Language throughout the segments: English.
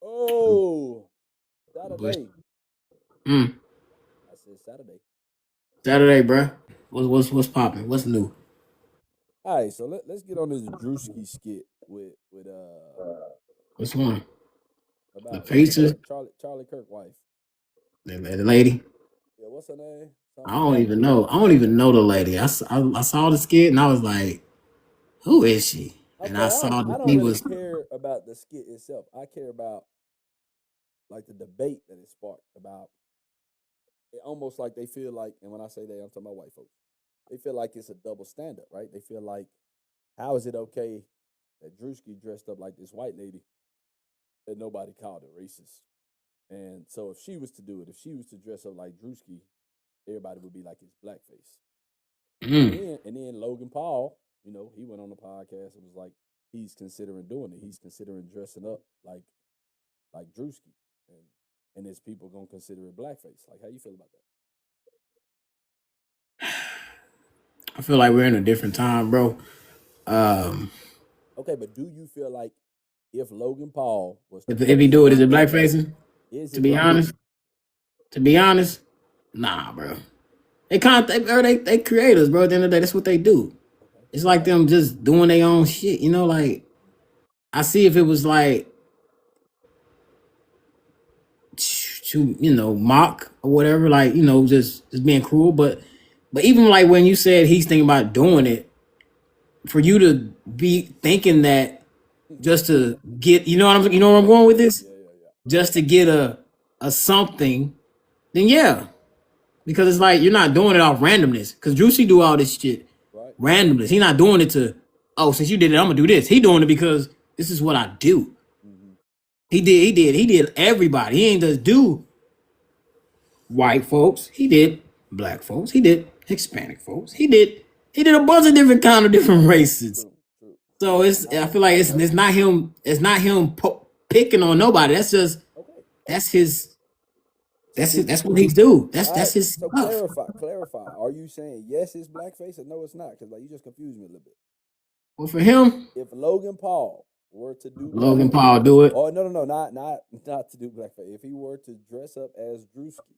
Oh, Bush. Saturday. Mm. I said Saturday. Saturday, bruh. What's popping? What's new? All right, so let's get on this Drewski skit with What's one? The about pizza. Charlie Kirk wife. The lady. Yeah, what's her name? I Something don't Pat. even know. I don't even know the lady. I saw the skit and I was like, who is she? And Okay, I saw I that don't he really was. care about the skit itself. I care about like the debate that it sparked about it, almost like they feel like, and when I say they, I'm talking about white folks. They feel like it's a double standard, right? They feel like, how is it okay that Drewski dressed up like this white lady and nobody called her racist? And so if she was to do it, if she was to dress up like Drewski, everybody would be like it's blackface. And Mm. then Logan Paul, he went on the podcast and was like, he's considering doing it. He's considering dressing up like Drewski, and his people gonna consider it blackface. Like, how you feel about that? I feel like we're in a different time, bro. Um, Okay, but do you feel like if Logan Paul was to if he dress do it, up, is it blackfacing? is To it be blackface? honest, to be honest, nah, bro. They can't. They creators, bro. At the end of the day, that's what they do. Okay, It's all like right. them just doing their own shit. Like I see if it was like to mock or whatever, like just being cruel. But even like when you said he's thinking about doing it, for you to be thinking that just to get you know where I'm going with this, Yeah, yeah, yeah. just to get a something, then yeah, because it's like you're not doing it off randomness. Because Juicy do all this shit Right. randomness. He not doing it to, oh, since you did it, I'm gonna do this. He doing it because this is what I do. Mm-hmm. He did everybody. He ain't just do white folks. He did black folks. He did Hispanic folks. He did a bunch of different kind of different races. True, true. So I feel like it's not him. It's not him picking on nobody. That's just Okay. that's his. So did That's what he do. all That's right. his So stuff. clarify. Are you saying yes, it's blackface, or no, it's not? Because like you just confused me a little bit. Well, for him, If Logan Paul were to do Logan blackface, Paul do it. oh no, not to do blackface. If he were to dress up as Drewski,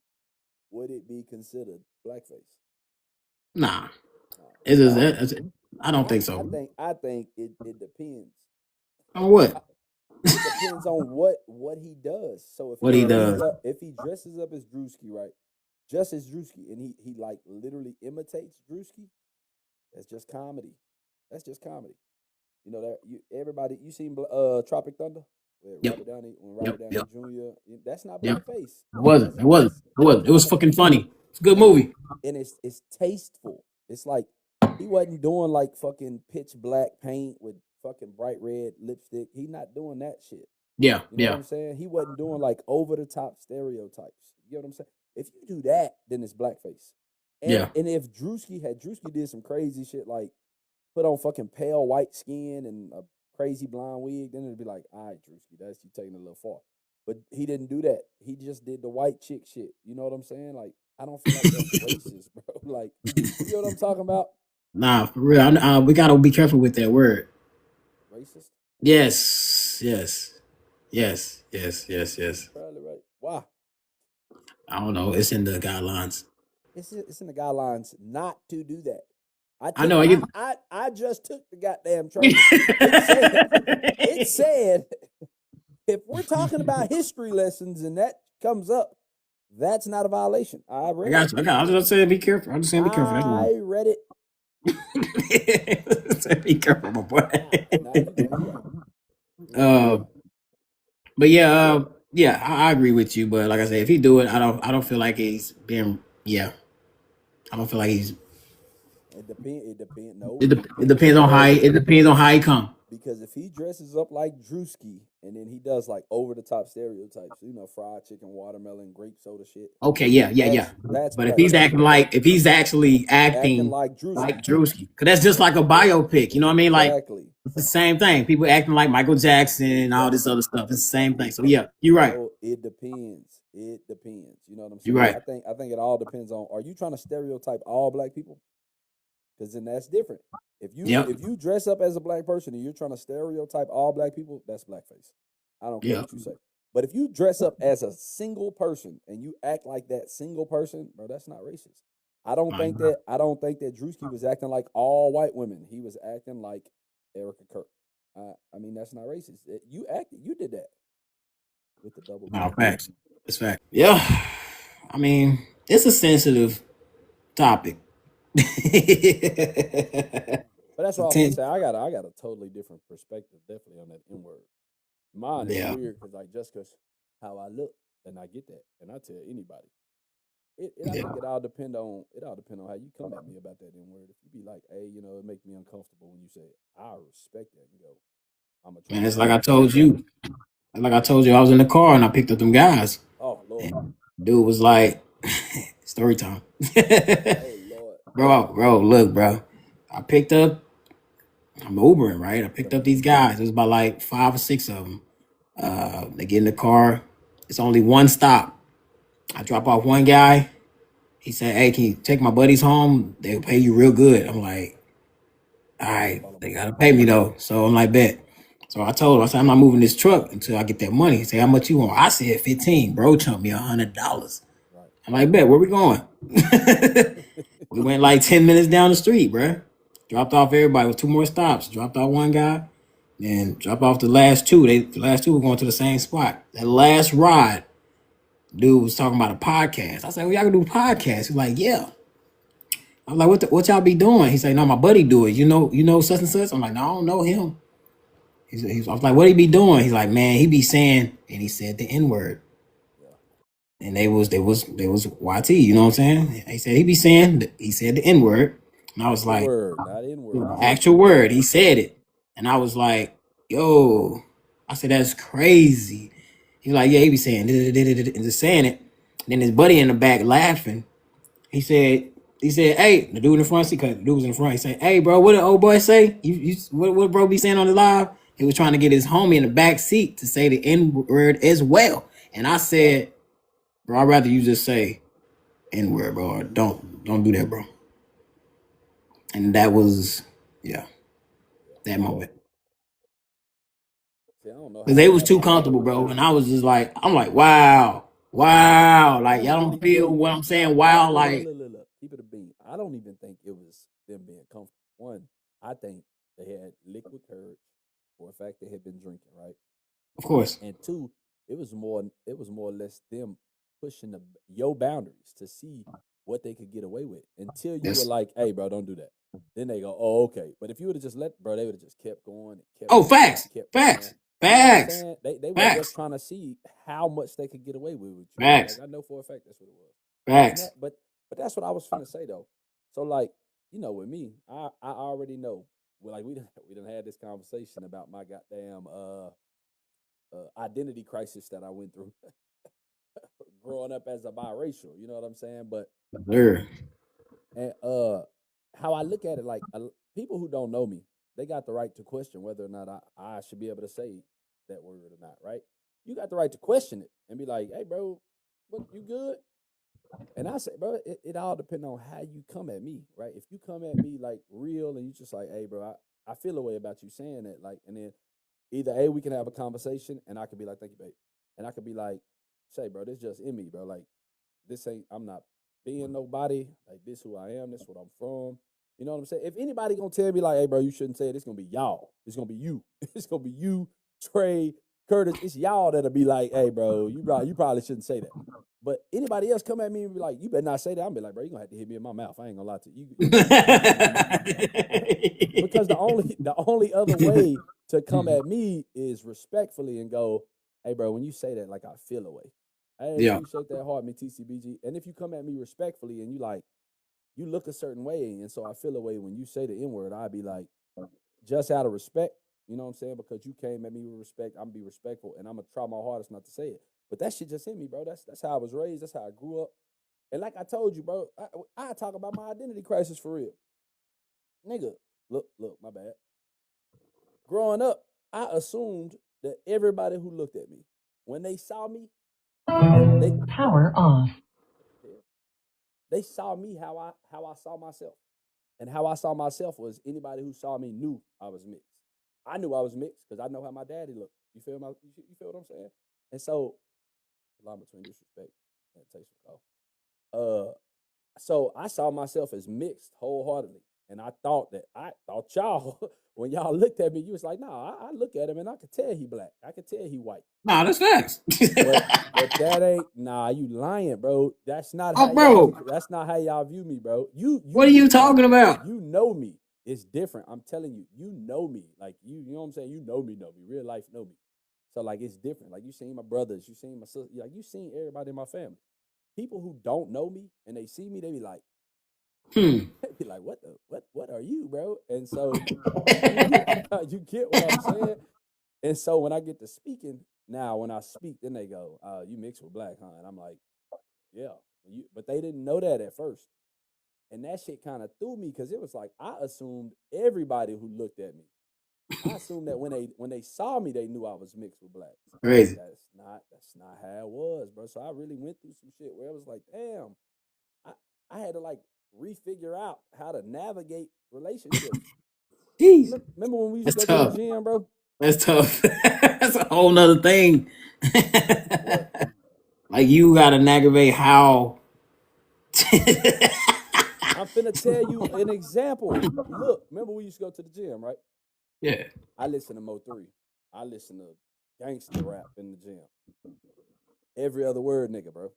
would it be considered blackface? Nah, Uh, it is. I don't think so. I think it depends. On what? It depends on what he does. So What he does? if he dresses up as Drewski, right, just as Drewski, and he like literally imitates Drewski, that's just comedy. That's just comedy. You know that everybody you seen Tropic Thunder with Yep. Robert Yep. Downey Yep. Jr. That's not Yep. blackface. It wasn't. It wasn't. It wasn't. It That's was not fucking funny. It's a good and movie. it's tasteful. It's like he wasn't doing like fucking pitch black paint with fucking bright red lipstick. He not doing that shit. Yeah. You know what Yeah. I'm saying? He wasn't doing like over the top stereotypes. You get what I'm saying? If you do that, then it's blackface. And Yeah. and if Drewski did some crazy shit like put on fucking pale white skin and a crazy blonde wig, then it'd be like, all right, Drewski, that's you taking it a little far. But he didn't do that. He just did the white chick shit. You know what I'm saying? Like, I don't feel like that's racist, bro. Like, you know what I'm talking about? Nah, for real. We gotta be careful with that word. Racist? Yes. Yes. Yes. Yes. Yes. Yes. Probably right. Why? I don't know. It's in the guidelines. It's in the guidelines not to do that. I I took know. I just took the goddamn training. It said if we're talking about history lessons and that comes up, that's not a violation. I I read it. got you. I was just saying, be careful. I'm just saying, be careful. That's all. I read it. Be careful, my boy. Nah, you right. You right. uh, but yeah, I agree with you. But like I said, if he do it, I don't feel like he's being. Yeah, I don't feel like he's. It depend. It depend. No, It depends on how. It depends on how he come. because if he dresses up like Drewski and then he does like over the top stereotypes, fried chicken, watermelon, grape soda shit. Okay, yeah, yeah, yeah. That's But if he's actually acting acting like Drewski. like Drewski, because that's just like a biopic. You know what I mean? Like Exactly. it's the same thing. People acting like Michael Jackson and all this other stuff. It's the same thing. So yeah, you're right. So it depends. It depends. You know what I'm You're saying? right. I think it all depends on. Are you trying to stereotype all black people? Because then that's different. If you Yep. if you dress up as a black person and you're trying to stereotype all black people, that's blackface. I don't care Yep. what you say. But if you dress up as a single person and you act like that single person, bro, that's not racist. I don't think that Drewski was acting like all white women. He was acting like Erica Kirk. I mean, that's not racist. You did that with the double No, barrel. facts. It's facts. Yeah. I mean, it's a sensitive topic. But that's what I was gonna say. I got a totally different perspective, definitely on that N word. Mine is Yeah. weird because like just because how I look, and I get that, and I tell anybody. I Yeah. think it all depend on how you come at me about that N word. If you be like, hey, it make me uncomfortable when you say it, I respect that and go, I'm gonna try Man, my it's like I hardest not to told say it. you. Like I told you, I was in the car and I picked up them guys. Oh Lord, And dude was like, story time. oh Lord, bro, look, bro. I picked up, I'm Ubering, right? I picked up these guys. There's about like 5 or 6 of them. They get in the car. It's only one stop. I drop off one guy. He said, hey, can you take my buddies home? They'll pay you real good. I'm like, all right, follow my they heart. gotta pay me though. So I'm like, bet. So I told him, I said, I'm not moving this truck until I get that money. He said, how much you want? I said 15. Bro, chunked me $100. Right. I'm like, bet, where we going? We went like 10 minutes down the street, bro. Dropped off everybody with 2 more stops. Dropped off one guy, then dropped off the last two. The last two were going to the same spot. That last ride, dude was talking about a podcast. I said, well, y'all can do a podcast. He's like, yeah. I'm like, what y'all be doing? He said, no, my buddy do it. You know such and such? I'm like, no, I don't know him. I was like, what he be doing? He's like, man, he be saying, and he said the N word. Yeah. And they was YT, you know what I'm saying? He said he be saying he said the N word. And I was Actual like, word, not N word. He said actual N word. word, he said it. And I was like, yo, I said, that's crazy. He's like, yeah, he be saying and just saying it. And then his buddy in the back laughing. He said, hey, the dude in the front seat, cause the dude was in the front. He said, hey, bro, what did old boy say? What bro be saying on the live? He was trying to get his homie in the back seat to say the N word as well. And I said, bro, I'd rather you just say N word, bro. Or don't do that, bro. And that was, yeah, Yeah. that moment. See, I don't know Cause how they that was too happened. comfortable, bro. And I was just like, I'm like, wow. I Like don't y'all even don't think. feel what I'm saying. I Wow, look, look, look, like look, look, look. Keep it a bean. I don't even think it was them being comfortable. One, I think they had liquid courage for a fact they had been drinking, right? of course. And two, it was more or less them pushing your boundaries to see what they could get away with until you were Yes. like, hey, bro, don't do that. Then they go, oh, okay. But if you would have just let, bro, they would have just kept going and kept Oh, going and facts, kept going. facts, You know what I'm facts, saying? They were just facts, trying to see how much they could get away with you. Like facts, I know for a fact that's what it was. And facts. that, but that's what I was finna say though. So like, with me, I already know. Well, like we done had this conversation about my goddamn identity crisis that I went through growing up as a biracial. You know what I'm saying? But Sure. and how I look at it, like people who don't know me, they got the right to question whether or not I should be able to say that word or not. Right? You got the right to question it and be like, "Hey, bro, what you good?" And I say, bro, it all depends on how you come at me, right? If you come at me like real and you just like, hey, bro, I feel a way about you saying that, like, and then either A, we can have a conversation and I could be like, thank you, babe. And I could be like, say, bro, this just in me, bro. Like, I'm not being nobody. Like, this who I am. This what I'm from. You know what I'm saying? If anybody gonna tell me like, hey, bro, you shouldn't say it, it's gonna be y'all. It's gonna be you. It's gonna be you, Trey, Curtis. It's y'all that'll be like, hey, bro, you probably shouldn't say that. But anybody else come at me and be like, you better not say that. I'm be like, bro, you gonna have to hit me in my mouth. I ain't gonna lie to you. Because the only other way to come at me is respectfully and go, hey, bro, when you say that, like I feel away. I Yeah. appreciate that heart, me TCBG. And if you come at me respectfully and you look a certain way, and so I feel away when you say the N word, I'd be like, just out of respect, you know what I'm saying? Because you came at me with respect, I'm gonna be respectful, and I'm gonna try my hardest not to say it. But that shit just hit me, bro. That's how I was raised. That's how I grew up. And like I told you, bro, I talk about my identity crisis for real, nigga. Look, my bad. Growing up, I assumed that everybody who looked at me, when they saw me, they Power off. they saw me how I saw myself. And how I saw myself was anybody who saw me knew I was mixed. I knew I was mixed because I know how my daddy looked. You feel what I'm saying? And so, the line between disrespect and tasteful call. So I saw myself as mixed wholeheartedly. And I thought y'all, when y'all looked at me, you was like, nah, I look at him and I could tell he black. I could tell he white. Nah, that's facts. But that ain't, nah, you lying, bro. That's not how Oh, bro, y'all view me, bro. You what are you talking about? you know me. It's different. I'm telling you, you know me. Like you know what I'm saying? You know me. Real life know me. So like it's different. Like you seen my brothers, you seen my sister, like you seen everybody in my family. People who don't know me and they see me, they be like, they be like, what are you, bro? And so you get what I'm saying? And so when I get to speaking, now when I speak, then they go, you mixed with black, huh? And I'm like, yeah. But they didn't know that at first. And that shit kind of threw me because it was like I assumed everybody who looked at me. I assumed that when they saw me, they knew I was mixed with black. Crazy. That's not how it was, bro. So I really went through some shit where it was like, damn, I had to like refigure out how to navigate relationships. Jeez. Remember when we used That's to go to tough. the gym, bro? That's tough. That's a whole nother thing. What? Like you gotta navigate how. I'm finna tell you an example. Look, remember we used to go to the gym, right? Yeah. I listen to Mo3. I listen to gangster rap in the gym. Every other word, nigga, bro.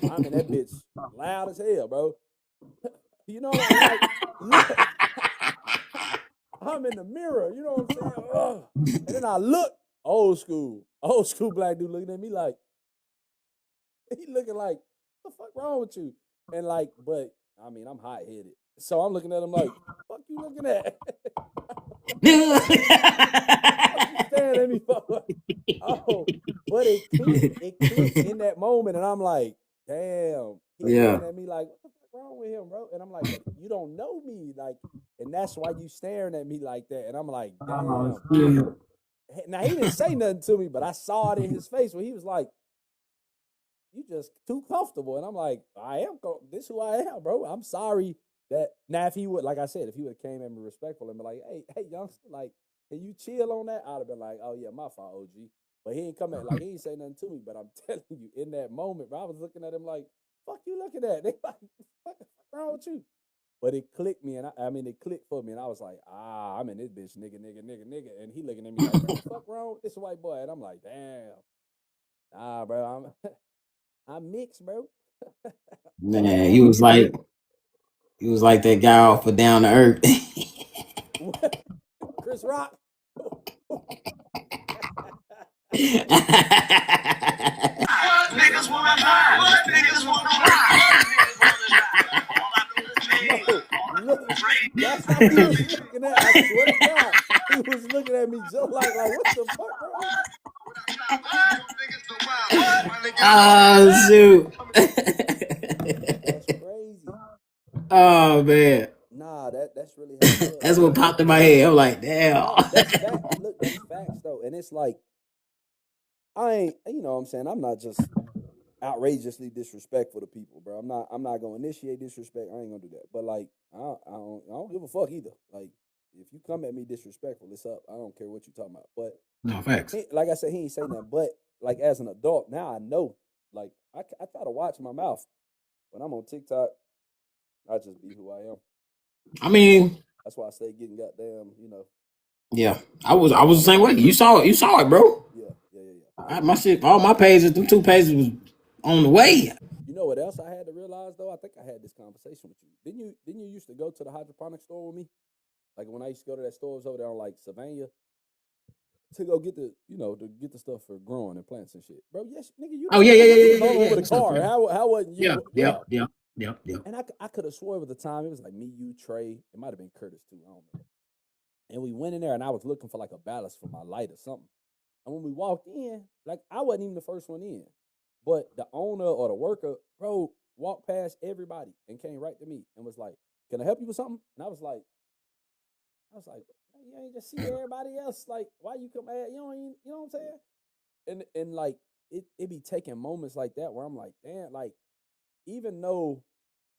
I'm in that bitch loud as hell, bro. You know, and like, look, I'm in the mirror. You know what I'm saying? Ugh. And then I look, old school black dude looking at me like, he looking like, what the fuck wrong with you? And like, but I mean, I'm hot headed, so I'm looking at him like, fuck you looking at? What you staring at me for? Oh, but it clicked in that moment, and I'm like, damn. He Yeah. looking at me like, what the fuck wrong with him, bro? And I'm like, but you don't know me, like, and that's why you staring at me like that. And I'm like, Oh, damn. shit. Now he didn't say nothing to me, but I saw it in his face when he was like, you just too comfortable. And I'm like, this is who I am, bro. I'm sorry that now if he would, like I said, if he would have came at me respectful and be like, hey, youngster, like, can you chill on that? I'd have been like, oh yeah, my fault, OG. But he ain't come at, like, he ain't say nothing to me. But I'm telling you, in that moment, bro, I was looking at him like, fuck you looking at? They like, what the fuck wrong with you? But it clicked me, and I mean, it clicked for me, and I was like, I'm in this bitch, nigga. And he looking at me like, what the fuck wrong with this white boy? And I'm like, damn, nah, bro, I'm mixed, bro. Man, he was like that guy off of Down to Earth. Chris Rock. Niggas wanna lie. What niggas wanna lie? No, look, that's how he was looking at. I swear to God, he was looking at me just like what the fuck, bro? Oh shoot. That's crazy. Oh man. Nah, that's really how it was. That's what popped in my head. I'm like, damn. No, that's fact. Look, that's facts though, and it's like I ain't. You know what I'm saying? I'm not just outrageously disrespectful to people, bro. I'm not gonna initiate disrespect. I ain't gonna do that. But like, I don't give a fuck either. Like, if you come at me disrespectful, it's up. I don't care what you talking about. But No facts. like I said, he ain't say nothing. But like as an adult, now I know. Like I try to watch my mouth when I'm on TikTok. I just be who I am. I mean, That's why I stay getting goddamn. yeah. I was the same way. You saw it. You saw it, bro. Yeah. My shit, all my pages, them 2 pages was on the way. You know what else I had to realize though? I think I had this conversation with you. Didn't you used to go to the hydroponic store with me? Like when I used to go to that store over there on like Savannah to go get the stuff for growing and plants and shit. Bro, yes, nigga, you Oh know yeah, that. yeah, We yeah, was yeah, just yeah, all yeah. over the That stuff, car. yeah. How wasn't Yeah, you? yeah, Yeah. yeah, yeah, yeah. And I could have swore at the time it was like me, you, Trey. It might have been Curtis too. I don't know. And we went in there and I was looking for like a ballast for my light or something. And when we walked in, like I wasn't even the first one in. But the owner or the worker, bro, walked past everybody and came right to me and was like, "Can I help you with something?" And I was like, you ain't just see everybody else. Like, why you come at you know what I'm saying? And like it be taking moments like that where I'm like, damn, like, even though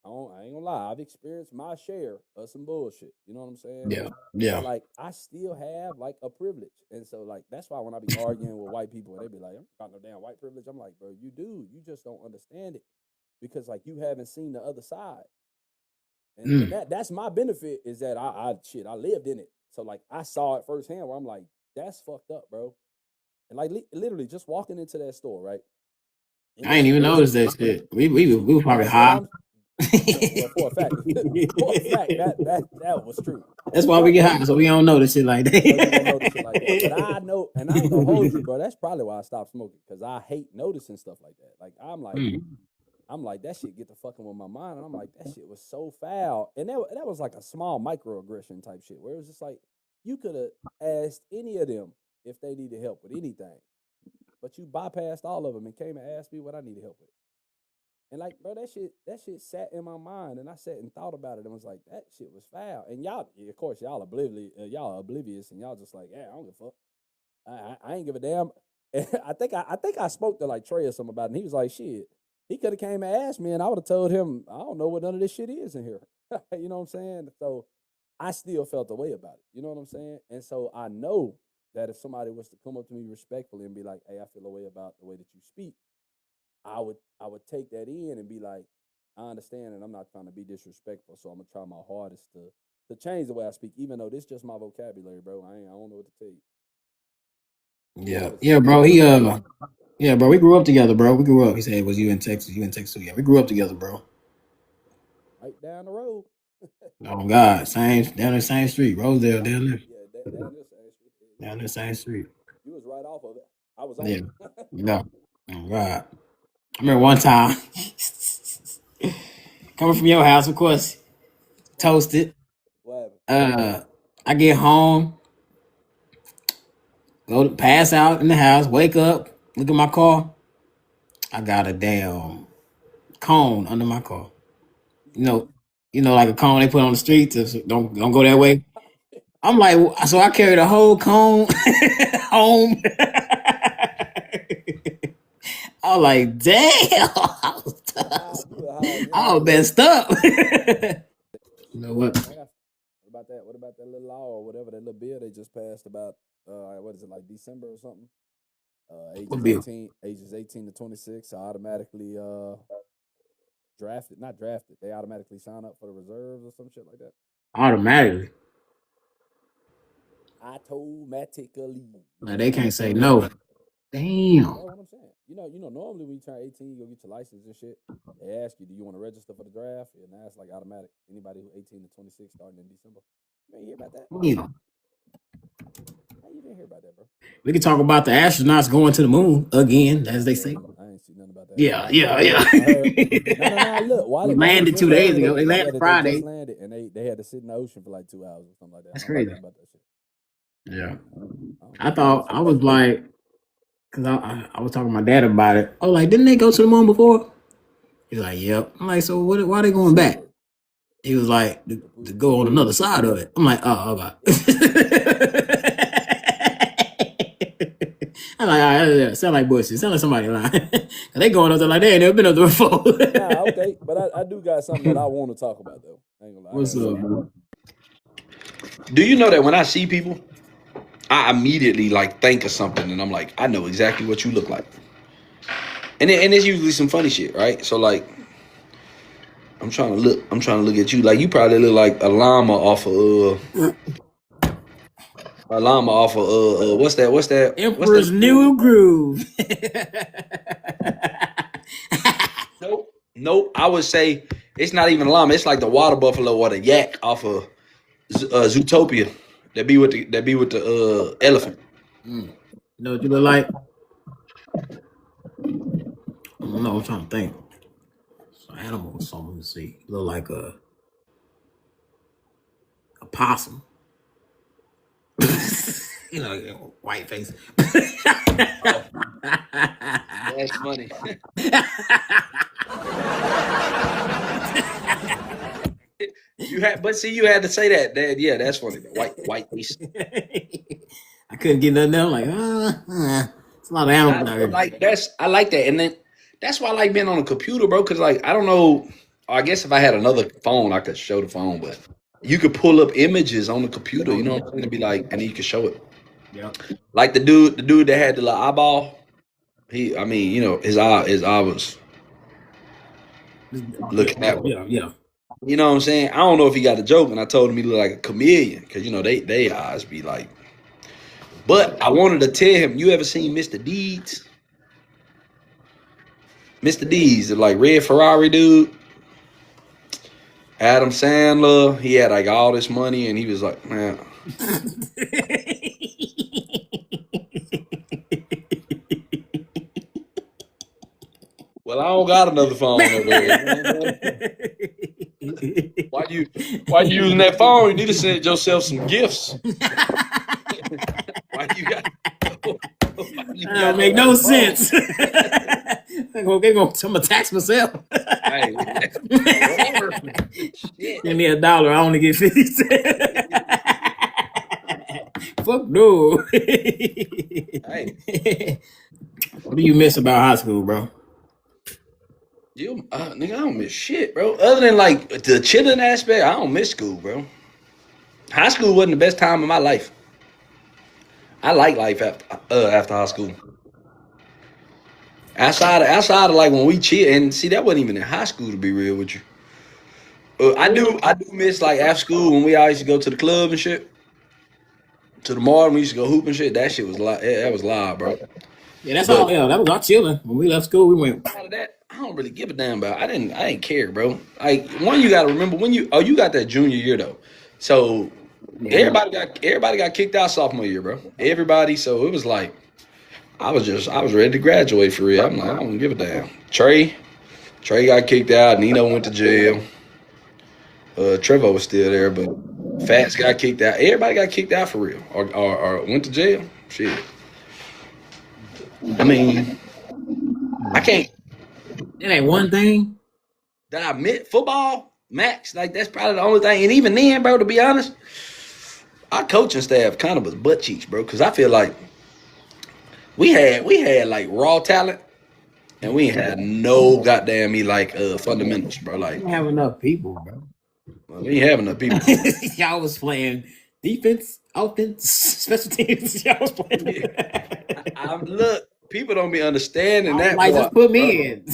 I ain't gonna gonna lie, I've experienced my share of some bullshit. You know what I'm saying? Yeah. But Yeah. like, I still have like a privilege, and so like that's why when I be arguing with white people, they be like, "I'm got no damn white privilege." I'm like, bro, you do. You just don't understand it because like you haven't seen the other side, and Mm. that's my benefit is that I lived in it, so like I saw it firsthand. Where I'm like, that's fucked up, bro. And like literally just walking into that store, right? And I ain't even it's noticed that shit. We were probably that's what high. I'm. Well, for a fact, for a fact that was true. That's why we But get high, so we don't notice shit like so you don't notice shit like that. But I that. know, and I ain't gonna hold you, bro. That's probably why I stopped smoking because I hate noticing stuff like that. Like Mm. I'm like that shit get to fucking with my mind, and I'm like that shit was so foul, and that was like a small microaggression type shit where it was just like you could have asked any of them if they needed help with anything, but you bypassed all of them and came and asked me what I needed help with. And like, bro, that shit sat in my mind, and I sat and thought about it, and was like, that shit was foul. And y'all, of course, y'all oblivious, and y'all just like, yeah, I don't give a fuck. I ain't give a damn. And I think I spoke to like Trey or something about it, and he was like, shit, he could have came and asked me, and I would have told him, I don't know what none of this shit is in here. You know what I'm saying? So I still felt the way about it. You know what I'm saying? And so I know that if somebody was to come up to me respectfully and be like, hey, I feel a way about the way that you speak, I would take that in and be like, I understand, and I'm not trying to be disrespectful, so I'm gonna try my hardest to change the way I speak, even though this is just my vocabulary, bro. I don't know what to tell you. Yeah. Cause Yeah, bro. Yeah, bro. We grew up together, bro. We grew up. He said, "Was you in Texas? You in Texas?" Yeah, we grew up together, bro. right down the road. Oh God, same down the same street, Rosedale, Yep. down there, Yeah, down this street. Yeah, down the same street. you was right off of it. I was on Yeah, it. yeah. Oh God, I remember one time coming from your house, of course, What happened? toasted. What happened? Uh, I get home, go to pass out in the house, wake up, look at my car. I got a damn cone under my car. You You said what? know, like a cone they put on the street to don't go that way. I'm like, so I carried a whole cone home. I was like, damn, You were high as I was hell. messed up. That You shit know crazy. what? I got. What about that? What about that little law or whatever that little bill they just passed about? What is it like December or something? What Ages bill? 18 to 26 are automatically drafted. Not drafted. They automatically sign up for the reserves or some shit like that. Automatically. Automatically. You Like know what they I'm saying? can't say no. Yeah, Damn. that's what I'm saying. Normally when you turn 18, you go get your license and shit. They ask you, do you want to register for the draft? And that's like automatic. Anybody who 18 to 26 starting in December. You ain't hear about that? Damn. How you didn't hear about that, bro? We can talk about the astronauts going to the moon again, as they Yeah, say. I ain't see nothing about that. But Yeah, yeah, yeah. I heard. No. Look, We while it landed just 2 days ago. landed, They yeah, landed that they just Friday. landed, and they had to sit in the ocean for like 2 hours or something like that. That's I don't know crazy. nothing about that shit. Yeah. I don't know I nothing about thought some I of that was shit. like, because I was talking to my dad about it. I was like, didn't they go to the moon before? He's like, yep. I'm like, so why are they going back? Shit, He was like, to to prove a go on point. another side of it. I'm like, oh, okay. I'm like, all right, yeah, sound like bullshit. Sound like somebody lying. They going up there like they ain't never been up there before. Nah, okay, but I do got something that I want to talk about though. I ain't gonna lie, I What's got up, something. bro? Do you know that when I see people, I immediately like think of something, and I'm like, I know exactly what you look like, and it's usually some funny shit, right? So like, I'm trying to look at you like you probably look like a llama off of what's Emperor's that movie? New Groove. Nope, nope. I would say it's not even a llama. It's like the water buffalo or the yak off of Zootopia. That be with the elephant. Mm. You know what you look like? I don't know. I'm trying to think. It's an animal or something. Let's see. You look like a possum. You know, white face. Oh, that's funny. You had, but see, you had to say that. Yeah, that's funny. The white face. I couldn't get nothing else. I'm like, it's a lot of animals out But here. like I like that, and then that's why I like being on a computer, bro. Because like I don't know, I guess if I had another phone, I could show the phone, but you could pull up images on the computer. You know what I'm saying? To be like, and then you could show it. Yeah. Like the dude that had the little eyeball. I mean, his eye was looking that way. Yeah. You know what I'm saying? I don't know if he got a joke, and I told him he looked like a chameleon because they eyes be like. But I wanted to tell him, you ever seen Mr. Deeds? Mr. Deeds, the like red Ferrari dude. Adam Sandler, he had like all this money, and he was like, man. Well, I don't got another phone over here. Why you using that phone? You need to send yourself some gifts. Why you got? That make no sense. I'm gonna tax myself. Hey, give me $1. I only get 50 cents. Fuck no. Hey. What do you miss about high school, bro? Nigga, I don't miss shit, bro. Other than like the chilling aspect, I don't miss school, bro. High school wasn't the best time of my life. I like life after high school. Outside of like when we chill, and see that wasn't even in high school, to be real with you. I do miss like after school when we always used to go to the club and shit. To the mall, we used to go hoop and shit. That shit was live. That was live, bro. Yeah, that's all. Yeah, that was our chilling. When we left school, we went. Out of that, I don't really give a damn about. I didn't care, bro. Like you got to remember you got that junior year though. So everybody got kicked out sophomore year, bro. Everybody. So it was like I was ready to graduate for real. I'm like, I don't give a damn. Trey got kicked out. Nino went to jail. Trevor was still there, but Fats got kicked out. Everybody got kicked out for real, or went to jail. Shit. I mean, I can't. It ain't one thing that I meant football, max. Like that's probably the only thing. And even then, bro, to be honest, our coaching staff kind of was butt cheeks, bro. Because I feel like we had like raw talent, and we had no goddamn fundamentals, bro. Like we didn't have enough people, bro. Well, we ain't have enough people. Y'all was playing defense, offense, special teams. Y'all was playing. Look, people don't be understanding that. Like, just put me in.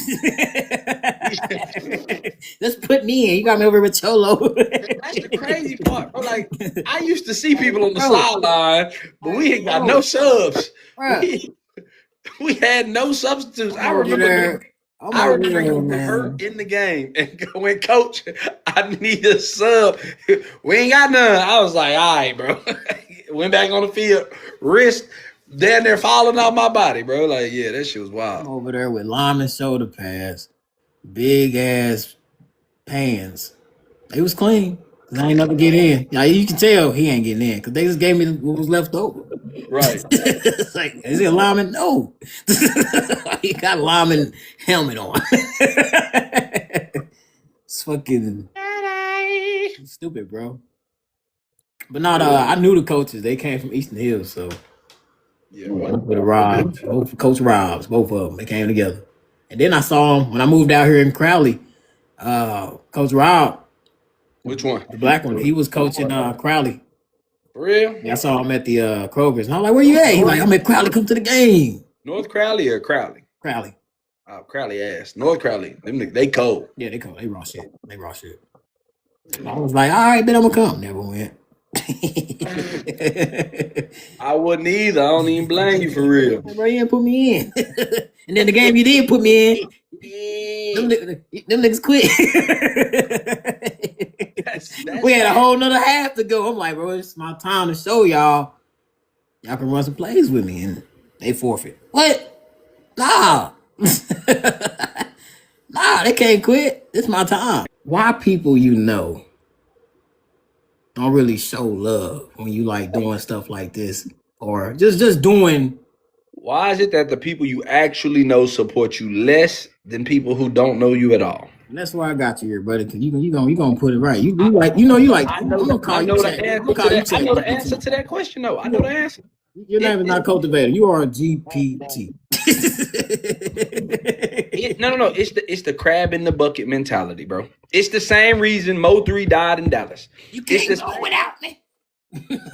Just put me in. You got me over with Cholo. That's the crazy part, bro. Like, I used to see people on the sideline, but we ain't got no subs. We had no substitutes. I remember people hurt in the game and going, Coach, I need a sub. We ain't got none. I was like, all right, bro. Went back on the field, wrist down there falling off my body, bro. Like, yeah, that shit was wild. I'm over there with lineman shoulder pads, big ass pants. It was clean. I ain't never get in. Now you can tell he ain't getting in because they just gave me what was left over. Right. It's like, is he a lineman? No. He got a lineman helmet on. It's fucking stupid, bro. But not I knew the coaches. They came from Eastern Hills, so yeah. With Robs, Coach Robs, both of them. They came together. And then I saw him when I moved out here in Crowley. Coach Rob. Which one? The black one. He was coaching Crowley. For real? Yeah, I saw him at the Kroger's. And I was like, where you at? He's like, I'm at Crowley. Come to the game. North Crowley or Crowley? Crowley. Oh, Crowley ass. North Crowley. They cold. Yeah, they cold. They raw shit. I was like, all right, bet I'm going to come. Never went. I wouldn't either. I don't even blame you for real. Bro, you didn't put me in. And then the game you did put me in, them niggas quit. We had a whole nother half to go. I'm like, bro, it's my time to show y'all. Y'all can run some plays with me. And they forfeit. What? Nah. Nah, they can't quit. It's my time. Why people don't really show love when you like doing stuff like this or just doing. Why is it that the people you actually know support you less than people who don't know you at all? And that's why I got you here, brother. Cause you gonna put it right. You like. I know the answer to that question. though. I know the answer. Your name is not cultivator. You are a GPT. No. It's the crab in the bucket mentality, bro. It's the same reason Mo3 died in Dallas. You It's can't the go without me.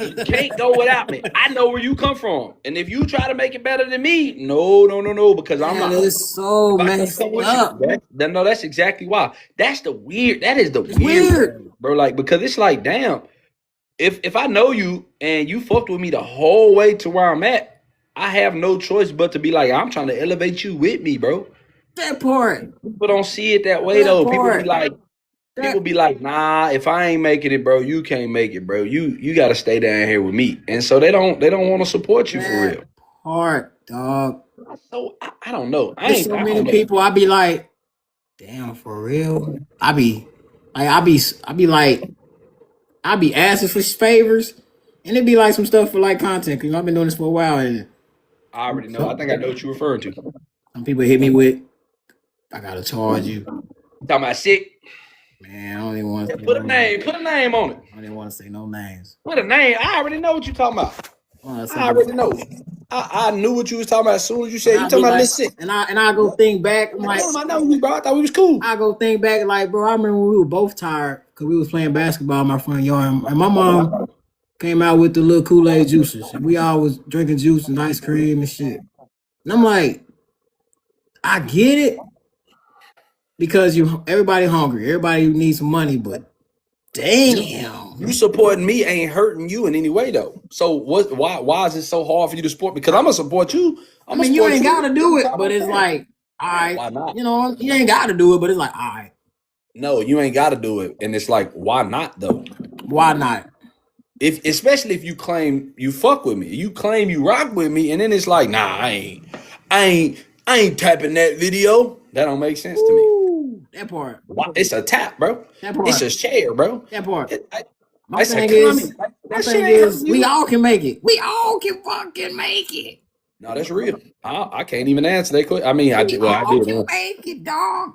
You can't go without me. I know where you come from, and if you try to make it better than me, no, because I'm Man, not. it's so If I can't messed come with up. you, no, that's exactly why. That is the It's weird, weird. bro. Like because it's like, damn, if I know you and you fucked with me the whole way to where I'm at, I have no choice but to be like, I'm trying to elevate you with me, bro. That part. People don't see it that way That though. part. People That be like, nah, if I ain't making it, bro, you can't make it, bro. You gotta stay down here with me. And so they don't want to support you for real. that part, dog. So I don't know. There's so I many don't know. people. I be like, damn, for real. I be asking for favors, and it be like some stuff for like content. Cause I've been doing this for a while, and I already know. I think I know what you're referring to. some people hit me with, I gotta charge you. Talking about sick. Man, I don't even want to say Put no a names. name. Put a name on it. I don't even want to say no names. Put a name. I already know what you're talking about. I I already know. I knew what you was talking about as soon as you said you I talking be about like, this sick. and I go think back. I'm like, Damn, I know you, bro. I thought we was cool. I go think back, like, bro, I remember when we were both tired because we was playing basketball in my front yard, and my mom came out with the little Kool-Aid juices, and we all was drinking juice and ice cream and shit. And I'm like, I get it because everybody hungry, everybody needs some money, but damn, You supporting me ain't hurting you in any way though. So what? Why is it so hard for you to support? Because I'm gonna support you. I mean, you ain't gotta do it, but it's like, all right, Why not? you ain't gotta do it, but it's like, all right, No, you ain't got to do it, and it's like, why not though? why not? If especially if you claim you fuck with me, you claim you rock with me, and then it's like, nah, I ain't tapping that video. That don't make sense to me. Ooh, that part, It's a tap, bro. that It's part, a share, bro. that part. My It's a thing comment. is, That shit ain't hurting we you. all can make it. We all can fucking make it. No, that's real. I can't even answer that question. I mean, I We did. Well, I all did. can make it, dog.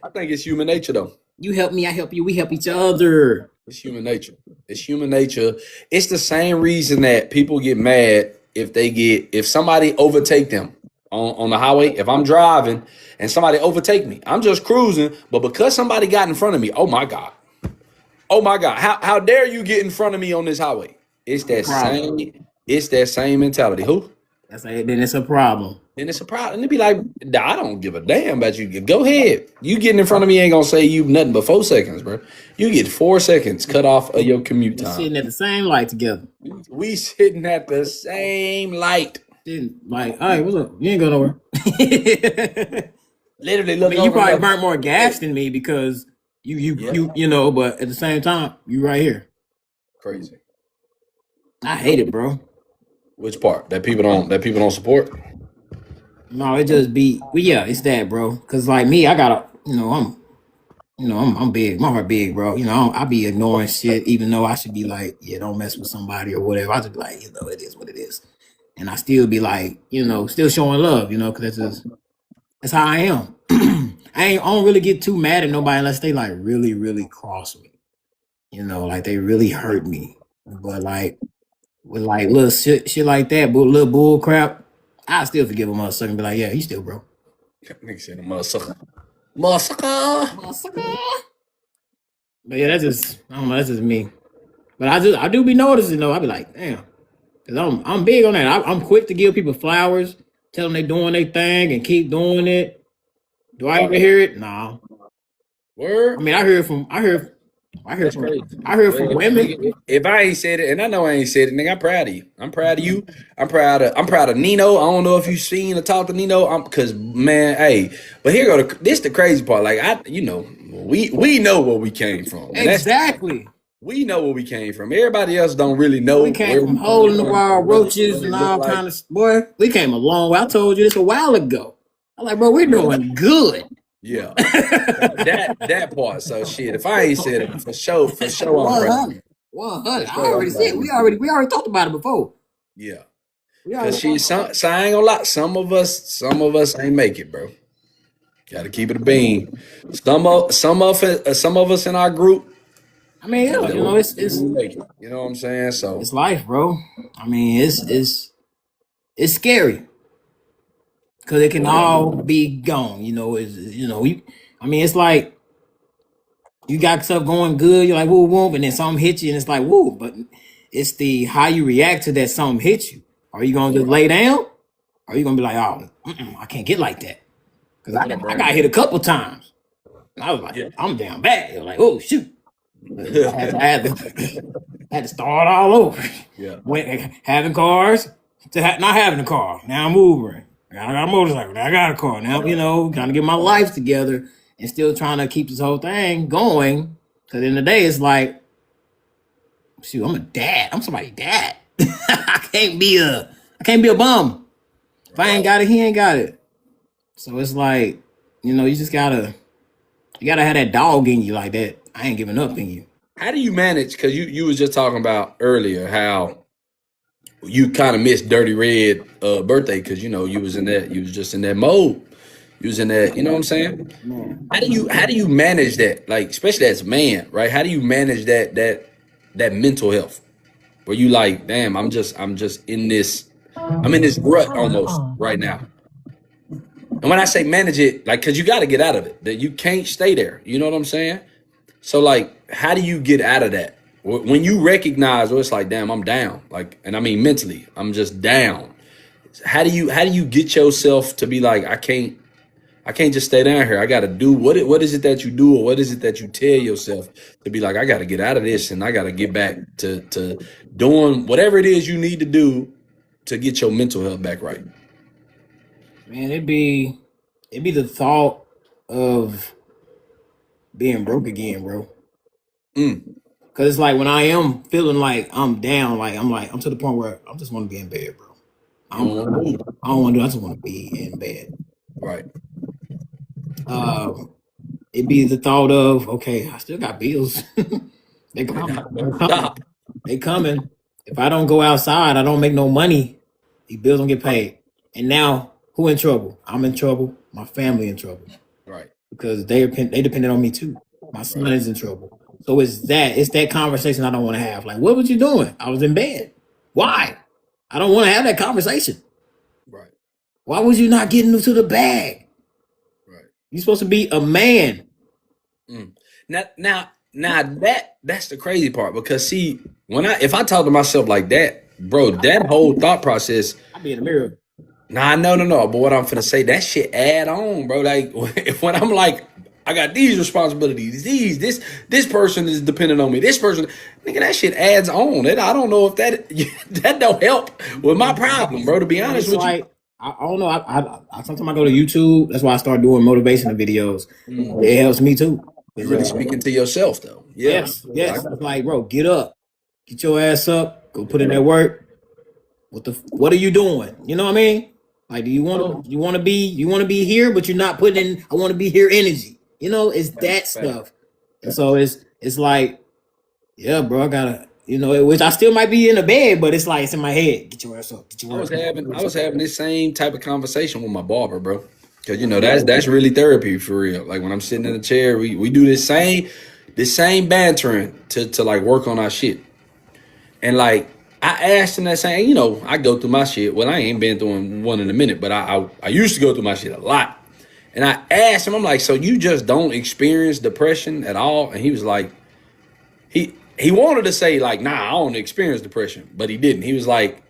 I think it's human nature, though. You help me, I help you. We help each other. It's human nature. It's human nature. It's the same reason that people get mad if somebody overtake them on the highway. If I'm driving and somebody overtake me, I'm just cruising, but because somebody got in front of me, oh my God. Oh my God. How dare you get in front of me on this highway? It's that same mentality. Who? Then it's a problem. And it's a problem. And it'd be like, I don't give a damn about you. Go ahead. You getting in front of me ain't gonna say you nothing but 4 seconds, bro. You get 4 seconds cut off of your commute We're time. sitting at the same light together. We sitting at the same light. Like, all right, what's up? You ain't going nowhere. Literally I look mean, you over probably like, burnt more gas than me because you know, but at the same time, you right here. crazy. I hate it, bro. Which part? That people don't support? No, it just be, well, yeah, it's that, bro. Cause like me, I gotta, I'm big. My heart big, bro. I be ignoring shit, even though I should be like, yeah, don't mess with somebody or whatever. I just be like, it is what it is, and I still be like, still showing love, cause that's how I am. I don't really get too mad at nobody unless they like really, really cross me, like they really hurt me. But like with like little shit like that, but little bull crap, I still forgive a motherfucker and be like, yeah, he still bro. Nigga said a motherfucker. Motherfucker. But yeah, I don't know, that's just me. But I do be noticing though. I be like, damn, because I'm big on that. I'm quick to give people flowers, tell them they doing their thing and keep doing it. Do I ever hear it? No. Word. I mean, I heard from women. If I ain't said it, and I know I ain't said it, nigga, I'm proud of you. I'm proud of you. I'm proud of Nino. I don't know if you seen or talked to Nino. Cause man, hey, but here go this the crazy part. Like we know where we came from. Exactly. We know where we came from. Everybody else don't really know. We came from hole in the wall, roaches, and all kind of boy. We came a long way. I told you this a while ago. I'm like, bro, we're doing good. Yeah, that part. So shit, if I ain't said it for sure, I'm proud. 100. I already said we already talked about it before. Yeah, because so I ain't gonna lie. Some of us ain't make it, bro. Got to keep it a bean. Some of us in our group, I mean, yeah, you know, You make it. You know what I'm saying? So it's life, bro. I mean, it's scary because it can all be gone. You know, I mean, it's like you got stuff going good. You're like woo woo, and then something hits you, and it's like woo. But it's the how you react to that something hits you. Are you gonna just lay down? Or are you gonna be like, oh, I can't get like that? Because I got hit a couple times. And I was like, yeah. I'm down bad. Like, oh shoot. I had to start all over. Yeah. Went having cars to not having a car. Now I'm Ubering. I got a motorcycle. Now I got a car. Now, trying to get my life together and still trying to keep this whole thing going. Because in the day, it's like, shoot, I'm a dad. I'm somebody's dad. I can't be a bum. If I ain't got it, he ain't got it. So it's like, you just you gotta have that dog in you like that. I ain't giving up in you. How do you manage? Because you was just talking about earlier how you kind of missed Dirty Red birthday because you was just in that mode. You was in that, you know what I'm saying? Man. How do you manage that? Like, especially as a man, right? How do you manage that mental health? Where you like, damn, I'm just in this, I'm in this rut almost right now. And when I say manage it, like, cause you got to get out of it. That you can't stay there. You know what I'm saying? So like, how do you get out of that? When you recognize, well, it's like, damn, I'm down. Like, and I mean mentally, I'm just down. How do you get yourself to be like, I can't just stay down here. I got to do what is it that you do, or what is it that you tell yourself to be like, I got to get out of this and I got to get back to doing whatever it is you need to do to get your mental health back right. Man, it'd be the thought of being broke again, bro. Mm. Cause it's like when I am feeling like I'm down, I'm to the point where I just want to be in bed, bro. I You don't, don't want to move. I don't want to do. I just want to be in bed. Right. It'd be the thought of, okay, I still got bills. They coming. They're coming. Stop. They coming. If I don't go outside, I don't make no money. These bills don't get paid. And now, who in trouble? I'm in trouble. My family in trouble Right. because they depended on me too. My son Right. is in trouble. So it's that conversation I don't want to have. Like, what was you doing? I was in bed. Why? I don't want to have that conversation. Right. Why was you not getting to the bag? Right. You're supposed to be a man. Mm. Now that's the crazy part, because see, if I talk to myself like that, bro, that whole thought process. I be in the mirror. Nah, no. But what I'm finna say, that shit add on, bro. Like when I'm like, I got these responsibilities, this person is dependent on me. This person, nigga, that shit adds on. I don't know if that that don't help with my problem, bro. To be honest It's with you. like I don't know. I sometimes I go to YouTube. That's why I start doing motivational videos. It helps me too. You're really speaking to yourself, though. Yeah. Yes. It's like, bro, get up, get your ass up, go put in that work. What are you doing? You know what I mean? Like, do you want to be here, but you're not putting in. I want to be here energy. It's that stuff. And so it's like, yeah, bro, I gotta. Which I still might be in the bed, but it's like it's in my head. Get your ass up. Get your I ass was up. having this same type of conversation with my barber, bro. Cause that's really therapy for real. Like when I'm sitting in the chair, we do this same bantering to like work on our shit. And like I asked him that same, I go through my shit. Well, I ain't been through one in a minute, but I used to go through my shit a lot. And I asked him, I'm like, so you just don't experience depression at all? And he was like, he wanted to say like, nah, I don't experience depression, but he didn't. He was like,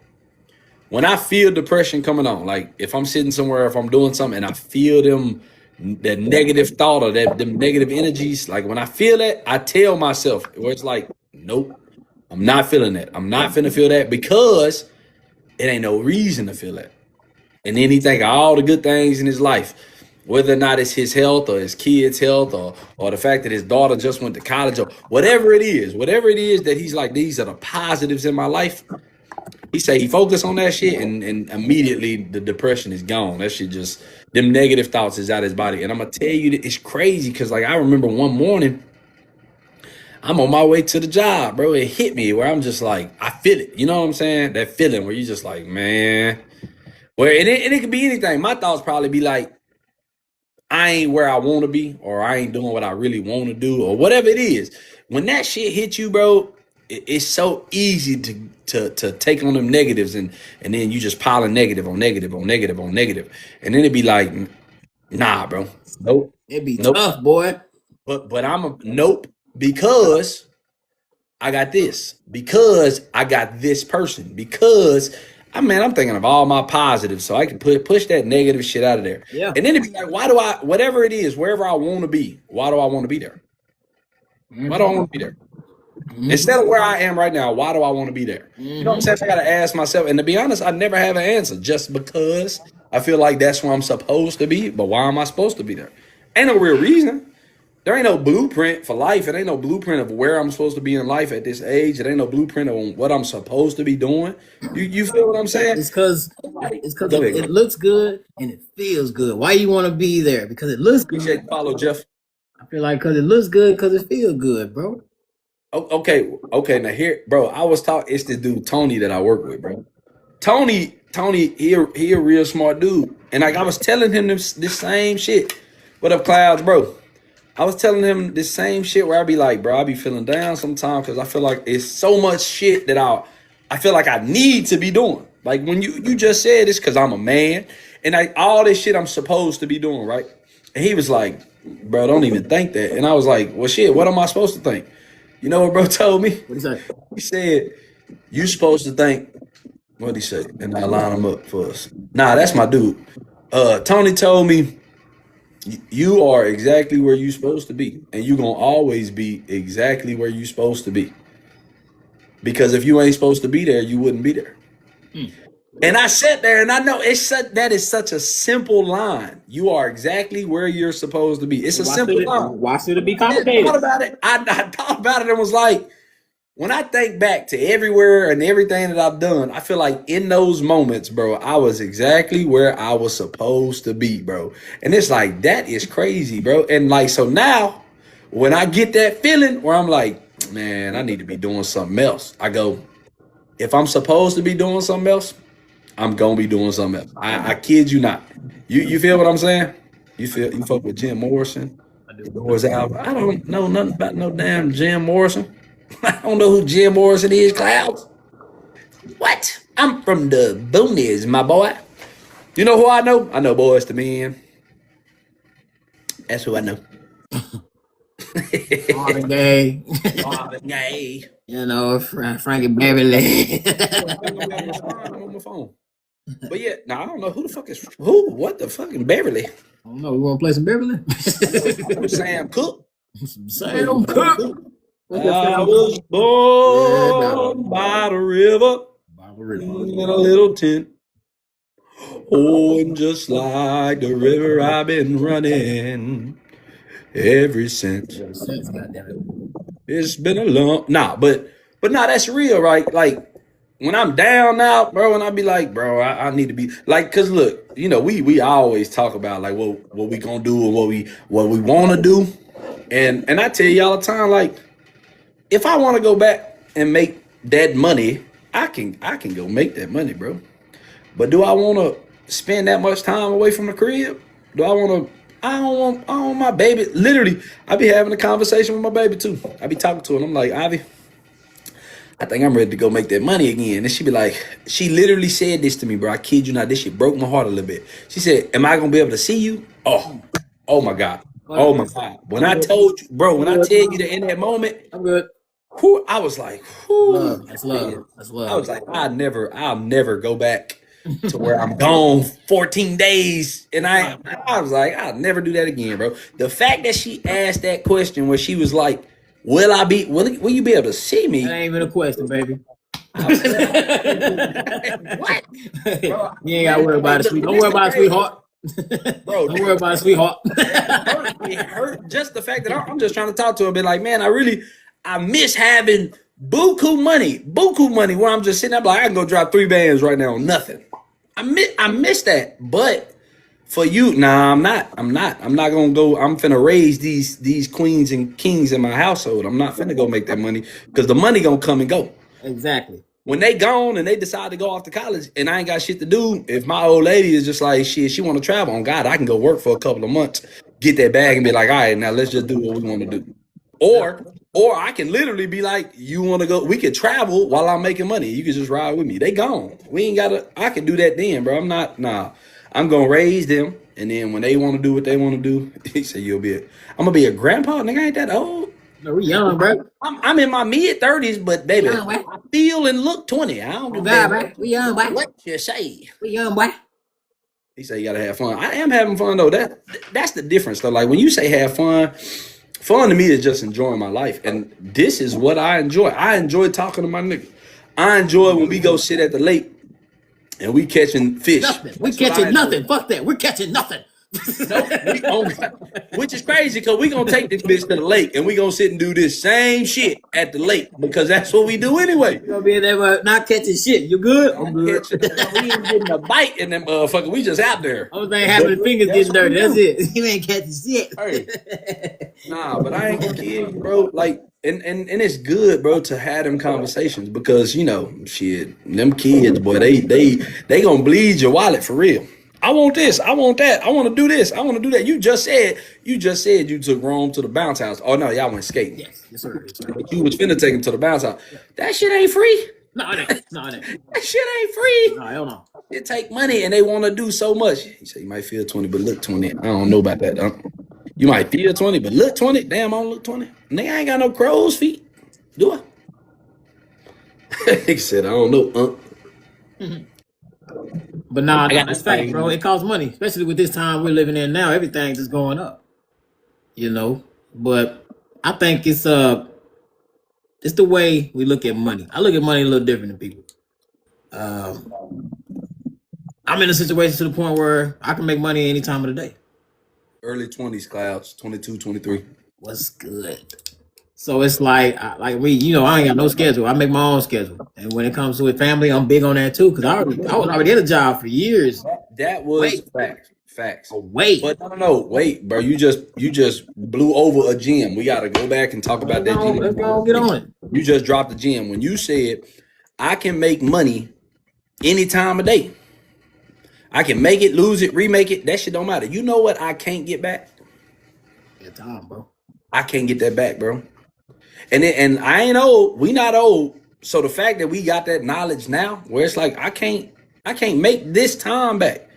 when I feel depression coming on, like if I'm sitting somewhere, if I'm doing something and I feel that negative thought or them negative energies, like when I feel that, I tell myself, where it's like, nope, I'm not feeling that. I'm not finna feel that because it ain't no reason to feel that. And then he think of all the good things in his life, whether or not it's his health or his kids' health or the fact that his daughter just went to college or whatever it is that he's like, these are the positives in my life. He say he focus on that shit and immediately the depression is gone. That shit just, them negative thoughts is out his body. And I'm gonna tell you that it's crazy because like I remember one morning, I'm on my way to the job, bro. It hit me where I'm just like, I feel it. You know what I'm saying? That feeling where you just like, man. Where and it could be anything. My thoughts probably be like, I ain't where I want to be, or I ain't doing what I really want to do, or whatever it is. when that shit hit you, bro, it's so easy to take on them negatives, and then you just piling negative on negative on negative on negative, and then it'd be like, nah, bro, nope, It'd be nope. tough, boy. But I'm a nope, because I got this, because I got this person, because I'm thinking of all my positives, so I can push that negative shit out of there. Yeah. And then it'd be like, why do I, whatever it is, wherever I want to be, why do I want to be there? Why do I want to be there? Instead of where I am right now, why do I want to be there? You know what I'm saying? I got to ask myself. And to be honest, I never have an answer, just because I feel like that's where I'm supposed to be. But why am I supposed to be there? Ain't no real reason. There ain't no blueprint for life. It ain't no blueprint of where I'm supposed to be in life at this age. It ain't no blueprint on what I'm supposed to be doing. You feel what I'm saying? It's because Go ahead. it looks good and it feels good. Why you want to be there? Because it looks good. Appreciate the follow, Jeff. I feel like because it looks good, because it feels good, bro. Okay. Now here, bro, I was talking. It's the dude Tony that I work with, bro. Tony, he a real smart dude, and like I was telling him this same shit. What up, Clouds, bro? I was telling him this same shit where I be like, bro, I be feeling down sometimes because I feel like it's so much shit that I feel like I need to be doing. Like when you just said this, because I'm a man, and like all this shit I'm supposed to be doing, right? And he was like, bro, don't even think that. And I was like, well, shit, what am I supposed to think? You know what bro told me? What is that? He said, you supposed to think, what'd he say? And I line him up for us. Nah, that's my dude. Tony told me, you are exactly where you supposed to be. And you gonna always be exactly where you supposed to be. Because if you ain't supposed to be there, you wouldn't be there. And I sat there and I know that is such a simple line. You are exactly where you're supposed to be. It's a simple line. Why should it be I complicated? thought about it. I thought about it and was like, when I think back to everywhere and everything that I've done, I feel like in those moments, bro, I was exactly where I was supposed to be, bro. And it's like, that is crazy, bro. And like, so now when I get that feeling where I'm like, man, I need to be doing something else, I go, if I'm supposed to be doing something else, I'm gonna be doing something else. I kid you not. You feel what I'm saying? You fuck with Jim Morrison? The Doors album. I don't know nothing about no damn Jim Morrison. I don't know who Jim Morrison is, Clouds. What? I'm from the boonies, my boy. You know who I know? I know Boys to Men. That's who I know. Marvin Gaye. Marvin Gaye. You know, Frankie Beverly. I'm on my phone. But yeah, now I don't know who the fuck is who. What the fucking Beverly? I don't know. We want to play some Beverly? Sam Cooke. Sam Cooke. I was born by the river in a little tent. Oh, and just like the river, I've been running ever since. It's been a long but nah, that's real, right? Like when I'm down now, bro, and I be like, bro, I need to be like, cause look, you know, we always talk about like what we gonna do and what we want to do, and I tell you all the time, like, if I want to go back and make that money, I can go make that money, bro. But do I want to spend that much time away from the crib? Do I want to? I don't want my baby. Literally, I be having a conversation with my baby too. I be talking to her. And I'm like, Ivy, I think I'm ready to go make that money again. And she be like, she literally said this to me, bro. I kid you not. This shit broke my heart a little bit. She said, am I gonna be able to see you? Oh my God. Oh my God. When I told you, bro, when I tell you that in that moment, I'm good. I was like, whew, That's love. That's love. I was like, I'll never go back to where I'm gone 14 days. And I was like, I'll never do that again, bro. The fact that she asked that question where she was like, will you be able to see me? That ain't even a question, baby. What? Bro, you ain't gotta worry about it, sweetheart. Don't worry about it, sweetheart. Bro, don't worry about it, sweetheart. It hurt just the fact that I'm just trying to talk to her and be like, man, I miss having buku money where I'm just sitting up like I can go drop 3 bands right now on nothing. I miss that. But for you, nah, I'm not gonna go. I'm finna raise these queens and kings in my household. I'm not finna go make that money because the money gonna come and go. Exactly. When they gone and they decide to go off to college and I ain't got shit to do, if my old lady is just like, shit, she want to travel, on God, I can go work for a couple of months, get that bag and be like, all right, now let's just do what we want to do. Or Or I can literally be like, you want to go? We could travel while I'm making money. You can just ride with me. They gone. We ain't gotta. I can do that then, bro. I'm not. Nah. I'm gonna raise them, and then when they want to do what they want to do, he said you'll be. I'm gonna be a grandpa. Nigga, I ain't that old. No, we young, bro. I'm in my mid-30s, but baby, young, boy. I feel and look 20. I don't Oh give God, a boy. damn We young, boy. what you say. We young, boy. He said you gotta have fun. I am having fun though. That's the difference though. Like when you say have fun, fun to me is just enjoying my life, and this is what I enjoy. I enjoy talking to my nigga. I enjoy when we go sit at the lake and we catching fish. Nothing. We catching nothing. Fuck that. We're catching nothing. No, which is crazy because we gonna take this bitch to the lake and we gonna sit and do this same shit at the lake because that's what we do anyway. You gonna be in there not catching shit. You good? I'm good. We ain't getting a bite in them motherfucker. We just out there. Only thing happening, the fingers getting dirty. That's it. You ain't catching shit. Hey. Nah, but I ain't gonna kid you, bro. Like, and it's good, bro, to have them conversations because you know, shit, them kids, boy, they gonna bleed your wallet for real. I want this. I want that. I want to do this. I want to do that. You just said you took Rome to the bounce house. Oh no, y'all went skating. Yes, sir. Yes, sir. But you was finna take him to the bounce house. That shit ain't free. No, it ain't. No, it ain't. That shit ain't free. No, hell no. It take money and they want to do so much. He said you might feel 20, but look 20. I don't know about that. You might feel 20, but look 20. Damn, I don't look 20. Nigga, I ain't got no crow's feet. Do I? He said, I don't know. But nah, that's fact, bro. It costs money, especially with this time we're living in now. Everything's just going up, you know. But I think it's the way we look at money. I look at money a little different than people. I'm in a situation to the point where I can make money any time of the day. Early 20s, Clouds, 22, 23. What's good? So it's like we, you know, I ain't got no schedule. I make my own schedule, and when it comes to with family, I'm big on that too. Because I was already in a job for years. That was facts. Wait, but no, wait, bro. You just blew over a gym. We got to go back and talk about that gym. Let's go get on it. You just dropped the gym when you said I can make money any time of day. I can make it, lose it, remake it. That shit don't matter. You know what? I can't get back. Get time, bro. I can't get that back, bro. And I ain't old. We not old. So the fact that we got that knowledge now, where it's like I can't make this time back.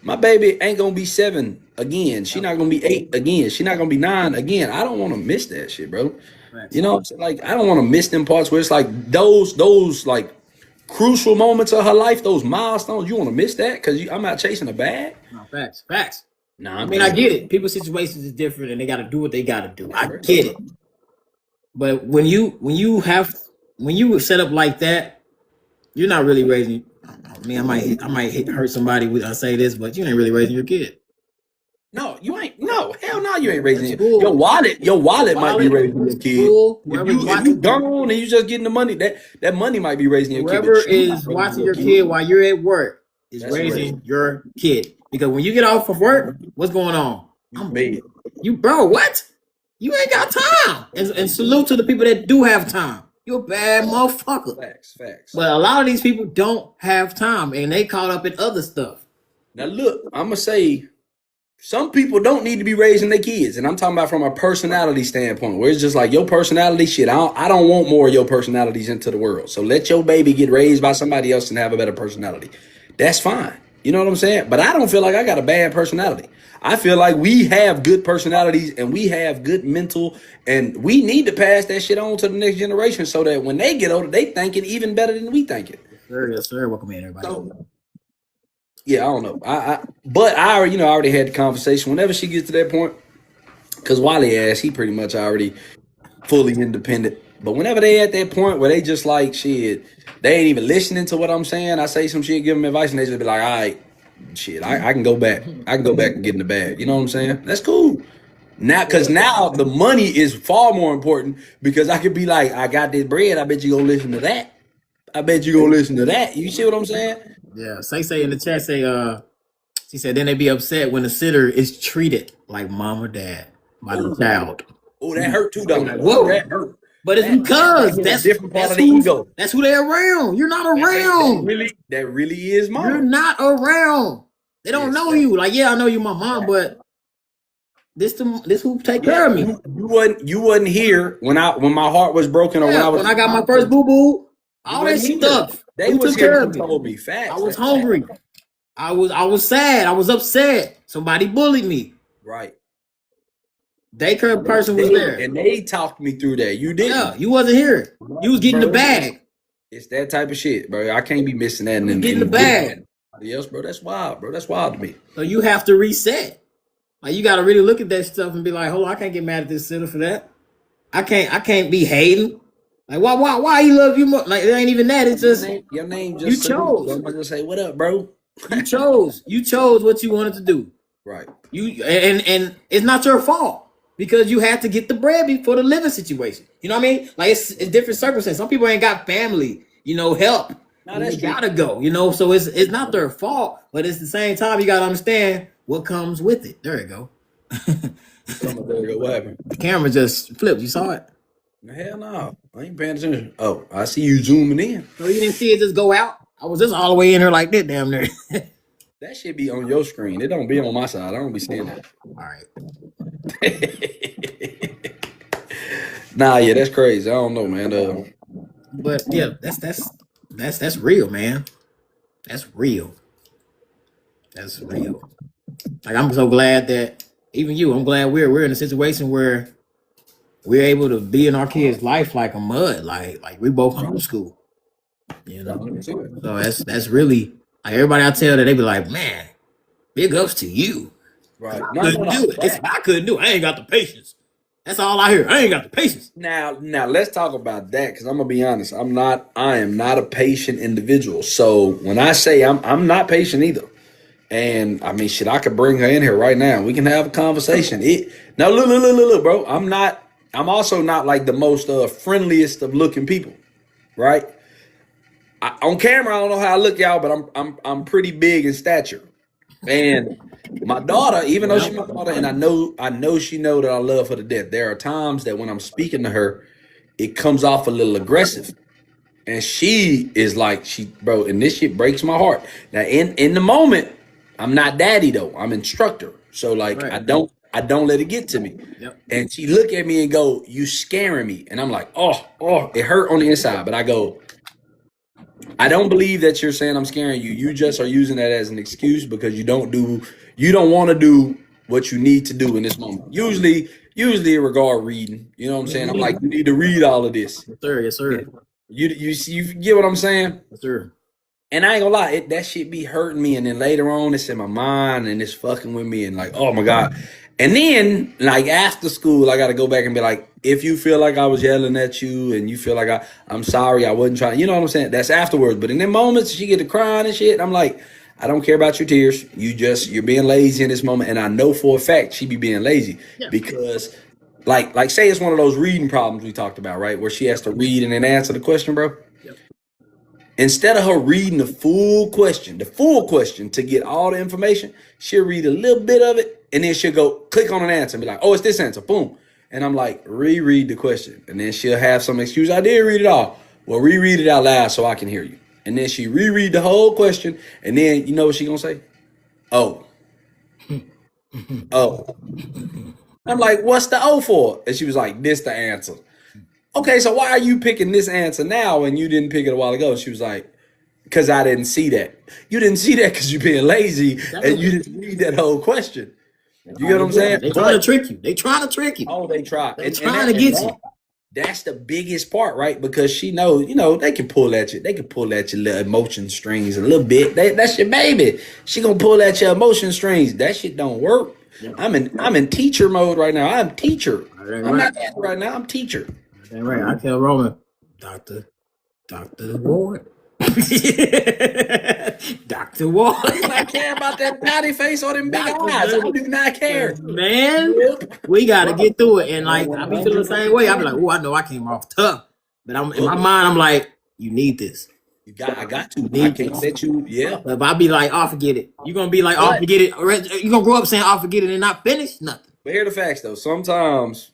My baby ain't gonna be 7 again. She not gonna be 8 again. She not gonna be 9 again. I don't want to miss that shit, bro. Right. You know what I'm saying? Like I don't want to miss them parts where it's like those like crucial moments of her life, those milestones. You want to miss that because I'm not chasing a bag. No, facts. Nah, I mean, I get it. People's situations is different, and they got to do what they got to do. I get it. But when you set up like that, you're not really raising. I mean, I might hurt somebody when I say this, but you ain't really raising your kid. No, you ain't. No, hell no, you ain't raising it. Your wallet might be raising your kid. If you gone and you just getting the money, that money might be raising your kid. Whoever is watching your kid while you're at work is raising your kid. Because when you get off of work, what's going on? I'm bad. You bro, what? You ain't got time. And salute to the people that do have time. You're a bad motherfucker. Facts. But a lot of these people don't have time and they caught up in other stuff. Now look, I'm gonna say some people don't need to be raising their kids, and I'm talking about from a personality standpoint, where it's just like your personality shit. I don't want more of your personalities into the world. So let your baby get raised by somebody else and have a better personality. That's fine. You know what I'm saying? But I don't feel like I got a bad personality. I feel like we have good personalities and we have good mental, and we need to pass that shit on to the next generation so that when they get older, they thinking even better than we thinking. Yes, sir. Welcome in, everybody. So, yeah, I don't know. But I already had the conversation. Whenever she gets to that point, because Wally ass, he pretty much already fully independent. But whenever they at that point where they just like shit, they ain't even listening to what I'm saying. I say some shit, give them advice, and they just be like, all right, shit, I can go back. I can go back and get in the bag. You know what I'm saying? That's cool. Now, because now the money is far more important because I could be like, I got this bread. I bet you gonna listen to that. I bet you gonna listen to that. You see what I'm saying? Yeah. Say in the chat, she said, then they be upset when the sitter is treated like mom or dad by the child. Oh, that hurt too, though. Whoa. That hurt. But it's because that's different part of the ego. That's who they're around. You're not around. That really is mom. You're not around. They don't know you. Like, yeah, I know you, my mom, but this who take care of me. You wasn't here when my heart was broken, or when I got my first boo boo, all that stuff. They Who was took here care and of me? told me facts. I was hungry. I was sad. I was upset. Somebody bullied me. Right. Daycare person was there. And they talked me through that. You didn't. Yeah, you wasn't here. You was getting the bag. It's that type of shit, bro. I can't be missing that. You getting the bag. Else, bro. That's wild, bro. That's wild to me. So you have to reset. Like you got to really look at that stuff and be like, hold on, I can't get mad at this sitter for that. I can't be hating. Like why he love you more? Like it ain't even that. It's just your name just you chose. I'm gonna say, what up, bro? You chose. You chose what you wanted to do. Right. You and it's not your fault because you had to get the bread for the living situation. You know what I mean? Like it's different circumstances. Some people ain't got family, help. They gotta go, so it's not their fault, but it's the same time you gotta understand what comes with it. There you go. What happened? The camera just flipped. You saw it? Hell no. I ain't paying attention. Oh, I see you zooming in. So you didn't see it just go out? I was just all the way in here like that damn near. That should be on your screen. It don't be on my side. I don't be seeing that. All right. Nah, yeah, that's crazy. I don't know, man. But yeah, that's real, man. That's real. That's real. Like I'm so glad that even you, I'm glad we're in a situation where we're able to be in our kids' life like a mud, like we both homeschool. So that's really like everybody I tell that they be like, man, big ups to you. Right. I couldn't do it. I couldn't do it. I ain't got the patience. That's all I hear. I ain't got the patience. Now let's talk about that because I'm gonna be honest. I am not a patient individual. So when I say I'm not patient either. And I mean, shit, I could bring her in here right now. We can have a conversation. Now look, bro. I'm also not like the most friendliest of looking people, right? On camera, I don't know how I look, y'all, but I'm pretty big in stature. And my daughter, even though she's my daughter, and I know she know that I love her to death. There are times that when I'm speaking to her, it comes off a little aggressive. And she is like, bro, and this shit breaks my heart. Now, in the moment, I'm not daddy though. I'm instructor. So like right. I don't let it get to me. Yep. And she look at me and go, you scaring me. And I'm like, oh, it hurt on the inside. But I go, I don't believe that you're saying I'm scaring you. You just are using that as an excuse because you don't want to do what you need to do in this moment. Usually regard reading. You know what I'm saying? I'm like, you need to read all of this. Yes, sir. Yes, sir. You get what I'm saying? Yes, sir. And I ain't gonna lie, that shit be hurting me. And then later on, it's in my mind and it's fucking with me. And like, oh my God. And then like after school, I got to go back and be like, if you feel like I was yelling at you and you feel like I'm sorry, I wasn't trying, you know what I'm saying? That's afterwards. But in them moments, she get to crying and shit. And I'm like, I don't care about your tears. You're being lazy in this moment. And I know for a fact she be being lazy because like say it's one of those reading problems we talked about, right? Where she has to read and then answer the question, bro. Instead of her reading the full question to get all the information, she'll read a little bit of it and then she'll go click on an answer and be like, oh, it's this answer, boom. And I'm like, reread the question. And then she'll have some excuse. I did read it all. Well, reread it out loud so I can hear you. And then she reread the whole question. And then you know what she gonna say? Oh. I'm like, what's the O for? And she was like, this the answer. Okay, so why are you picking this answer now and you didn't pick it a while ago? She was like, because I didn't see that. You didn't see that because you're being lazy and you didn't read that whole question. You get what I'm saying? They trying to trick you. They trying to trick you. Oh, they try. They trying to get you. That's the biggest part, right? Because she knows, they can pull at you. They can pull at your little emotion strings a little bit. That's your baby. She gonna pull at your emotion strings. That shit don't work. Yeah. I'm in teacher mode right now. I'm teacher. I'm not that right now. I'm teacher. That's right. I tell Roman, Dr. Ward. Dr. Ward. I don't care about that patty face or them big eyes. I do not care. Man, we got to get through it. And like, I be feeling the same way. I be like, oh, I know I came off tough. But in my mind, I'm like, you need this. I got to. I can't let you, yeah. But if I be like, oh, forget it. You're going to be like, oh, forget it. You're going to grow up saying, oh, forget it and not finish nothing. But here are the facts, though. Sometimes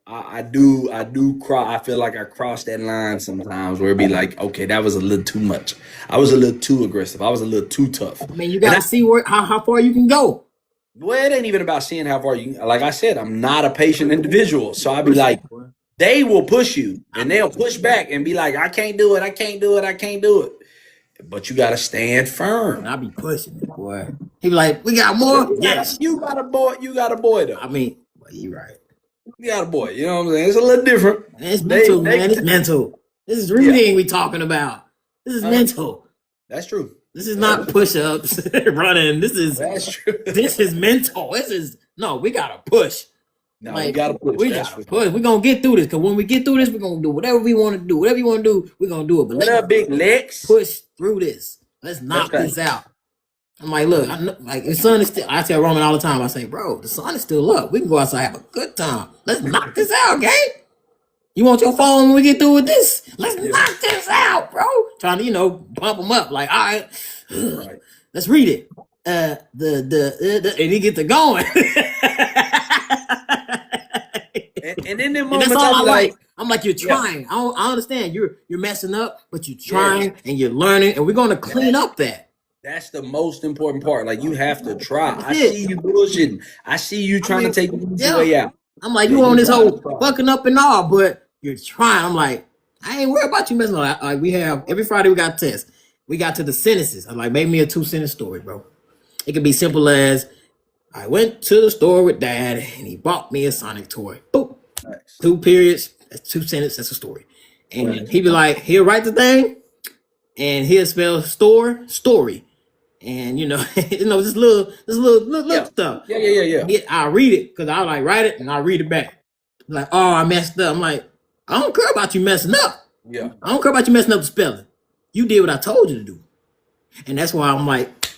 I do cry. I feel like I crossed that line sometimes where it be like, okay, that was a little too much. I was a little too aggressive. I was a little too tough. I mean, you got to see how far you can go. Well, it ain't even about seeing how far you. Like I said, I'm not a patient individual, so I'd be like, they will push you, and they'll push back and be like, I can't do it, I can't do it, I can't do it. But you gotta stand firm. And I be pushing it, boy. He be like, we got more? Yes. You got a boy. You got a boy though. I mean, well, you right. You got a boy. You know what I'm saying? It's a little different. It's mental, man. It's mental. This is reading we talking about. This is mental. That's true. This is not push-ups, running. That's true. This is mental. We gotta push. No, we gotta push. We gotta push. We're gonna get through this. Cause when we get through this, we're gonna do whatever we want to do. Whatever you want to do, we're gonna do it. But what up, big Lex? Push through this. Let's knock this out. I'm like, look, the sun is still. I tell Roman all the time. I say, bro, the sun is still up. We can go outside, have a good time. Let's knock this out, okay? You want your phone when we get through with this? Let's knock this out, bro. Trying to, bump them up. Like, all right. Let's read it. And he get to going. and in them moments, that's all I like. I'm like, you're trying. I understand you're messing up, but you're trying and you're learning, and we're gonna clean up that. That's the most important part. Like, you have to try. I see you bullshitting. I see you trying to take the easy way out. I'm like, you on this whole fucking up and all, but you're trying. I'm like, I ain't worried about you messing up. Like, we have every Friday we got tests. We got to the sentences. I'm like, make me a 2-sentence story, bro. It could be simple as, I went to the store with Dad and he bought me a Sonic toy. Boop. Nice. 2 periods. That's 2 sentences. That's a story. And he'd be like, he'll write the thing and he'll spell story. And just little stuff. Yeah. I'll read it because I like write it and I'll read it back. Like, oh, I messed up. I'm like, I don't care about you messing up. Yeah. I don't care about you messing up the spelling. You did what I told you to do. And that's why I'm like,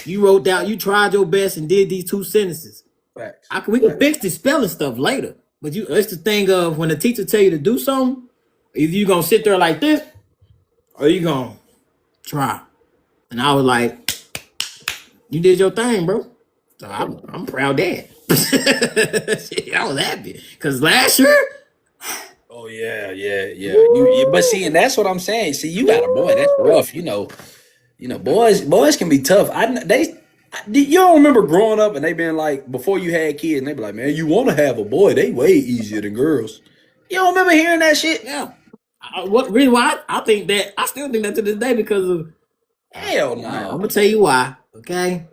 you wrote down, you tried your best and did these 2 sentences. Facts. We can fix the spelling stuff later. But it's the thing of when the teacher tell you to do something, either you gonna sit there like this or you gonna try. And I was like, you did your thing, bro. So I'm proud dad. I was happy. Because last year, oh yeah. But see, and that's what I'm saying. See, you got a boy. That's rough. Boys can be tough. You don't remember growing up and they been like, before you had kids, and they be like, man, you want to have a boy? They way easier than girls. You don't remember hearing that shit? Yeah. Why? I think that. I still think that to this day because of. Hell no. I'm gonna tell you why. Okay.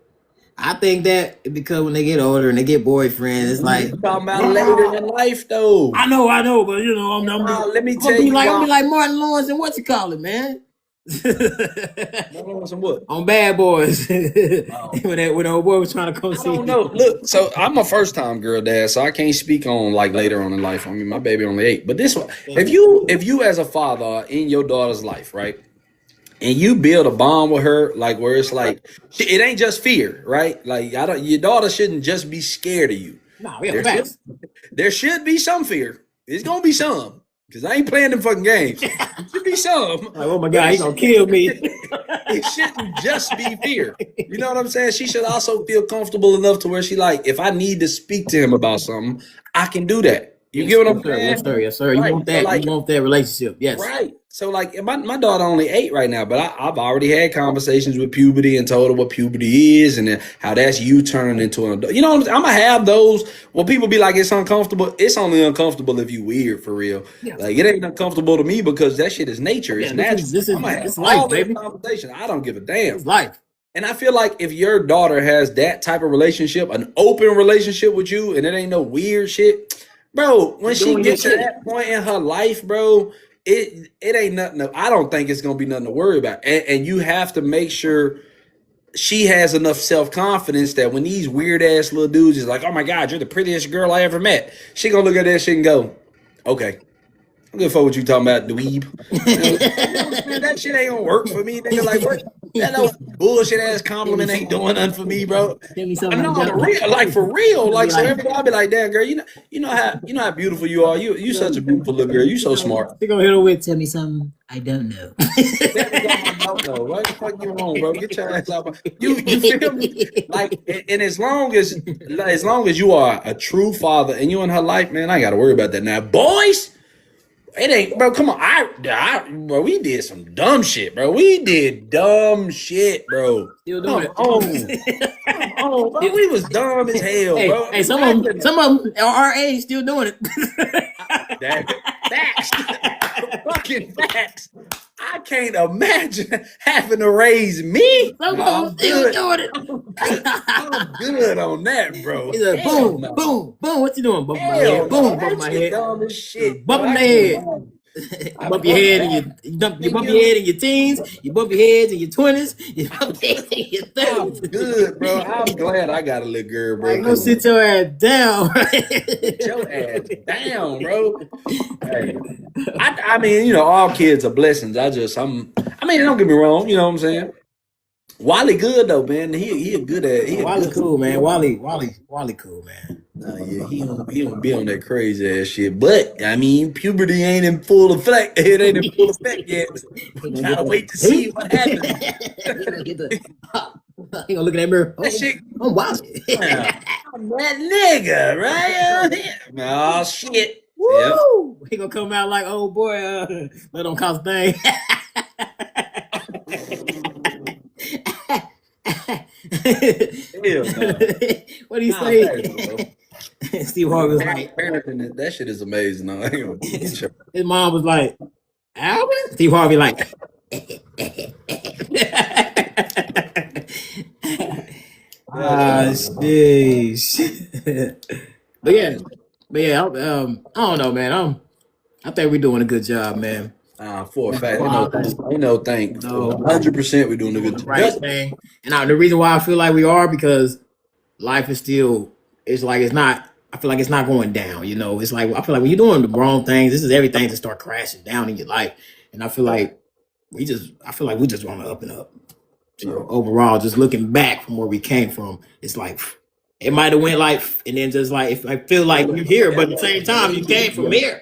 I think that because when they get older and they get boyfriends, it's like you're talking about later in life, though. I know, but let me tell you, I'm be like Martin Lawrence and what you call it, man. On Bad Boys. When the old boy was trying to come see. I don't know. Look, so I'm a first time girl dad, so I can't speak on like later on in life. I mean, my baby only 8, but this one, if you as a father are in your daughter's life, right? And you build a bond with her, like where it's like it ain't just fear, right? Like your daughter shouldn't just be scared of you. No, facts. There should be some fear. There's gonna be some. Because I ain't playing them fucking games. It should be some. Like, oh my God, he's gonna kill me. It shouldn't just be fear. You know what I'm saying? She should also feel comfortable enough to where she like, if I need to speak to him about something, I can do that. You get what I'm saying? Yes, sir. Right. You want that? So you want that relationship? Yes. Right. So like, my daughter only 8 right now, but I've already had conversations with puberty and told her what puberty is and how that's you turning into an adult. You know what I'm gonna have those when people be like, it's uncomfortable. It's only uncomfortable if you weird for real. Yeah. Like it ain't uncomfortable to me because that shit is nature. It's natural. This life, baby. Conversation. I don't give a damn. It's life. And I feel like if your daughter has that type of relationship, an open relationship with you, and it ain't no weird shit, bro, when she gets to that point in her life, bro, it ain't nothing. I don't think it's gonna be nothing to worry about. And you have to make sure she has enough self-confidence that when these weird ass little dudes is like, oh my God, you're the prettiest girl I ever met, she gonna look at that shit and go, okay, I'm good for what you talking about, dweeb. That shit ain't gonna work for me. Nigga, like what? That little bullshit ass compliment ain't doing nothing for me, bro. No, for real. Like, so everybody be like, damn girl, you know how beautiful you are. You such a beautiful little girl. You so smart. They gonna hit her with, tell me something I don't know. What the fuck you on, bro? Get your ass out. You feel me? Like, and as long as you are a true father and you in her life, man, I ain't gotta worry about that. Now, boys. It ain't, bro. Come on, bro. We did some dumb shit, bro. We did dumb shit, bro. Still doing it. Come Oh, bro, we was dumb as hell, Hey, bro. hey, some of them are our age still doing it. Facts. Fucking facts. I can't imagine having to raise me. Some No, of them I'm still good. doing it. I'm good on that, bro. He's like, Hell boom, no. boom, boom. What you doing? Bumping my Hell head. no. Boom, bumping That my shit head. dumb as shit, bro. Bumping I their can't head. imagine. You bump your head in you bump your head in your teens. You bump your heads in your 20s. You bump your head in your I'm 30s. good, bro. I'm glad I got a little girl, bro. Like, go sit your ass down. Sit your ass down, bro. Hey, I mean, you know, all kids are blessings. I mean, don't get me wrong. You know what I'm saying? Wally good though, man. He a good at. He a Wally good. cool, man. Wally cool, man. Nah, yeah, he don't be on that crazy ass shit. But I mean, puberty ain't in full effect. It ain't in full effect yet. He We gonna get gotta the wait to see what happens. he gonna get the he gonna look in that mirror. That shit. I'm Wally. Yeah, I'm that nigga, right? Oh shit. Yep. Woo! He gonna come out like, oh boy, let him cost thing. Hell no. What do you Nah, say? facts, bro. Steve Harvey was like, Parenting, that shit is amazing. No, I ain't gonna get you. his mom was like, Alvin? Steve Harvey like, ah, sheesh. I don't know, man. I think we're doing a good job, man. For a fact, ain't no thing. No. 100% we're doing a good Right thing. And the reason why I feel like we are because life is still. It's like it's not. I feel like it's not going down. You know, it's like I feel like when you're doing the wrong things, this is everything to start crashing down in your life. And I feel like we just on the up and up. So overall, just looking back from where we came from, it's like it might have went like, and then just like if I feel like you're here, but at the same time you came from here.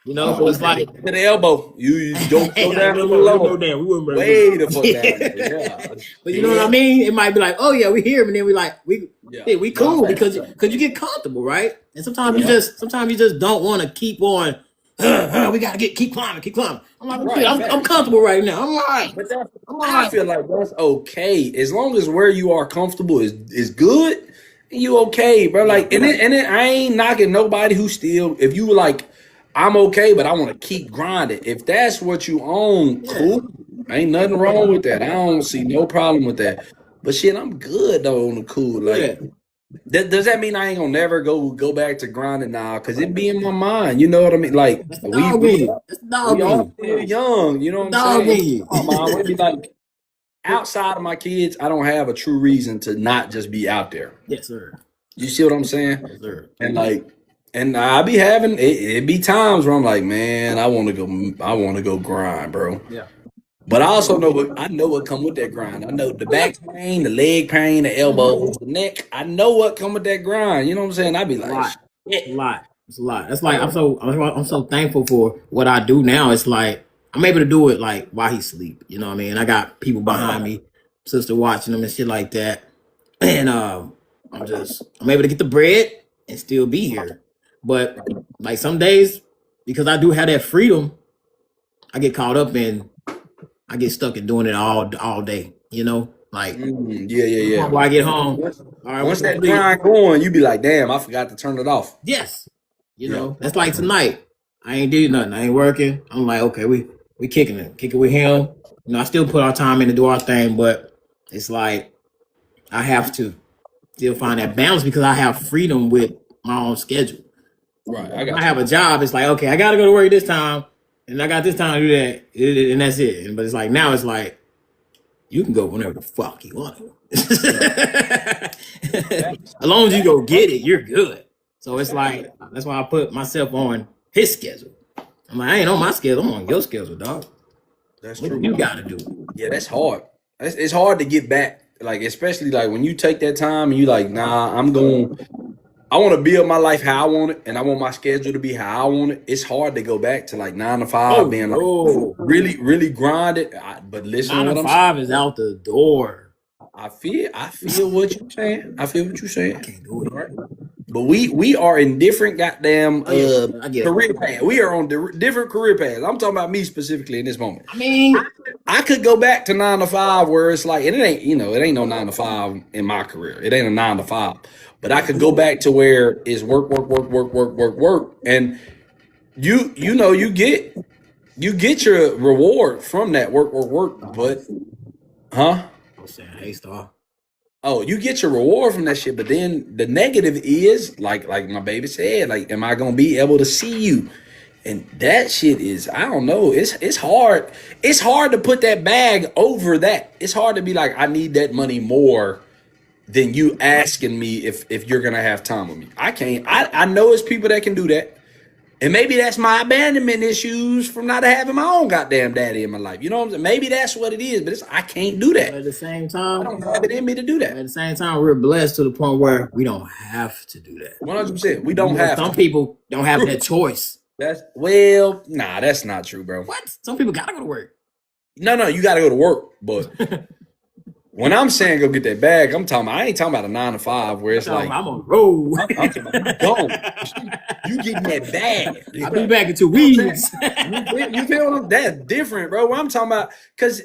You know, so it's like to the elbow. You don't go down no, low. down. We wouldn't Way the fuck down. Yeah. But you know what I mean? It might be like, oh yeah, we here, and then we like we cool Nah, because you get comfortable, right? And sometimes you just don't want to keep on. We gotta keep climbing. I'm like, Right, I'm comfortable right now. I'm all right. But I feel like that's okay as long as where you are comfortable is good. You okay, bro? Like, and then I ain't knocking nobody who still. If you were like, I'm okay, but I want to keep grinding. If that's what you own, cool. Ain't nothing wrong with that. I don't see no problem with that. But shit, I'm good though on the cool. Like, does that mean I ain't gonna never go back to grinding now? Cause it be in my mind. You know what I mean? Like That's the dog in you. That's the dog we in all you. still young. You know what Dog I'm in saying? you. We be like outside of my kids. I don't have a true reason to not just be out there. Yes, sir. You see what I'm saying? Yes, sir. And like, and I be having it be times where I'm like, man, I want to go grind, bro. Yeah. But I also know what come with that grind. I know the back pain, the leg pain, the elbows, the neck. I know what come with that grind. You know what I'm saying? I be like, It's a lot. It's a lot. That's like I'm so thankful for what I do now. It's like I'm able to do it like while he sleep. You know what I mean? I got people behind me, sister watching them and shit like that. And I'm able to get the bread and still be here. But like some days, because I do have that freedom, I get caught up in I get stuck in doing it all day, you know? Like yeah. When I get home, all right, Once that grind going, you be like, damn, I forgot to turn it off. yes. You know, that's like tonight. I ain't did nothing. I ain't working. I'm like, okay, we kicking with him. You know, I still put our time in to do our thing, but it's like I have to still find that balance because I have freedom with my own schedule. Right. I have a job. It's like, okay, I got to go to work this time, and I got this time to do that, and that's it. But it's like now, it's like you can go whenever the fuck you want to. As long as you go get it, you're good. So it's like that's why I put myself on his schedule. I'm like, I ain't on my schedule. I'm on your schedule, dog. That's What true. you got to do. Yeah, that's hard. It's hard to get back. Like, especially like when you take that time and you like, nah, I want to build my life how I want it, and I want my schedule to be how I want it. It's hard to go back to like 9 to 5, being like really, really grinded. But listen, 9 to 5 is out the door. I feel what you're saying. I feel what you're saying. I can't do it. Right? But we are in different goddamn career paths. We are on different career paths. I'm talking about me specifically in this moment. I mean, I I could go back to 9 to 5 where it's like, and it ain't, it ain't no 9 to 5 in my career. It ain't a 9 to 5. But I could go back to where it's work, work, work, work, work, work, work. And you get your reward from that work, work, work. But I'm saying, hey, Star. oh, you get your reward from that shit. But then the negative is like my baby said, like, am I gonna be able to see you? And that shit is, I don't know. It's hard. It's hard to put that bag over that. It's hard to be like, I need that money more than you asking me if you're gonna have time with me. I can't. I know it's people that can do that. And maybe that's my abandonment issues from not having my own goddamn daddy in my life. You know what I'm saying? Maybe that's what it is, but I can't do that. But at the same I time, don't have it in me to do at that. the same time, we're blessed to the point where we don't have to do that. 100%. We don't have Some to. people don't have that choice. That's not true, bro. What? Some people gotta go to work. No, you gotta go to work. But when I'm saying go get that bag, I ain't talking about a 9 to 5 where it's like I'm on the road. I'm talking about you gone. You getting that bag. I'll be back in 2 weeks. You feel me? That's different, bro. What I'm talking about, because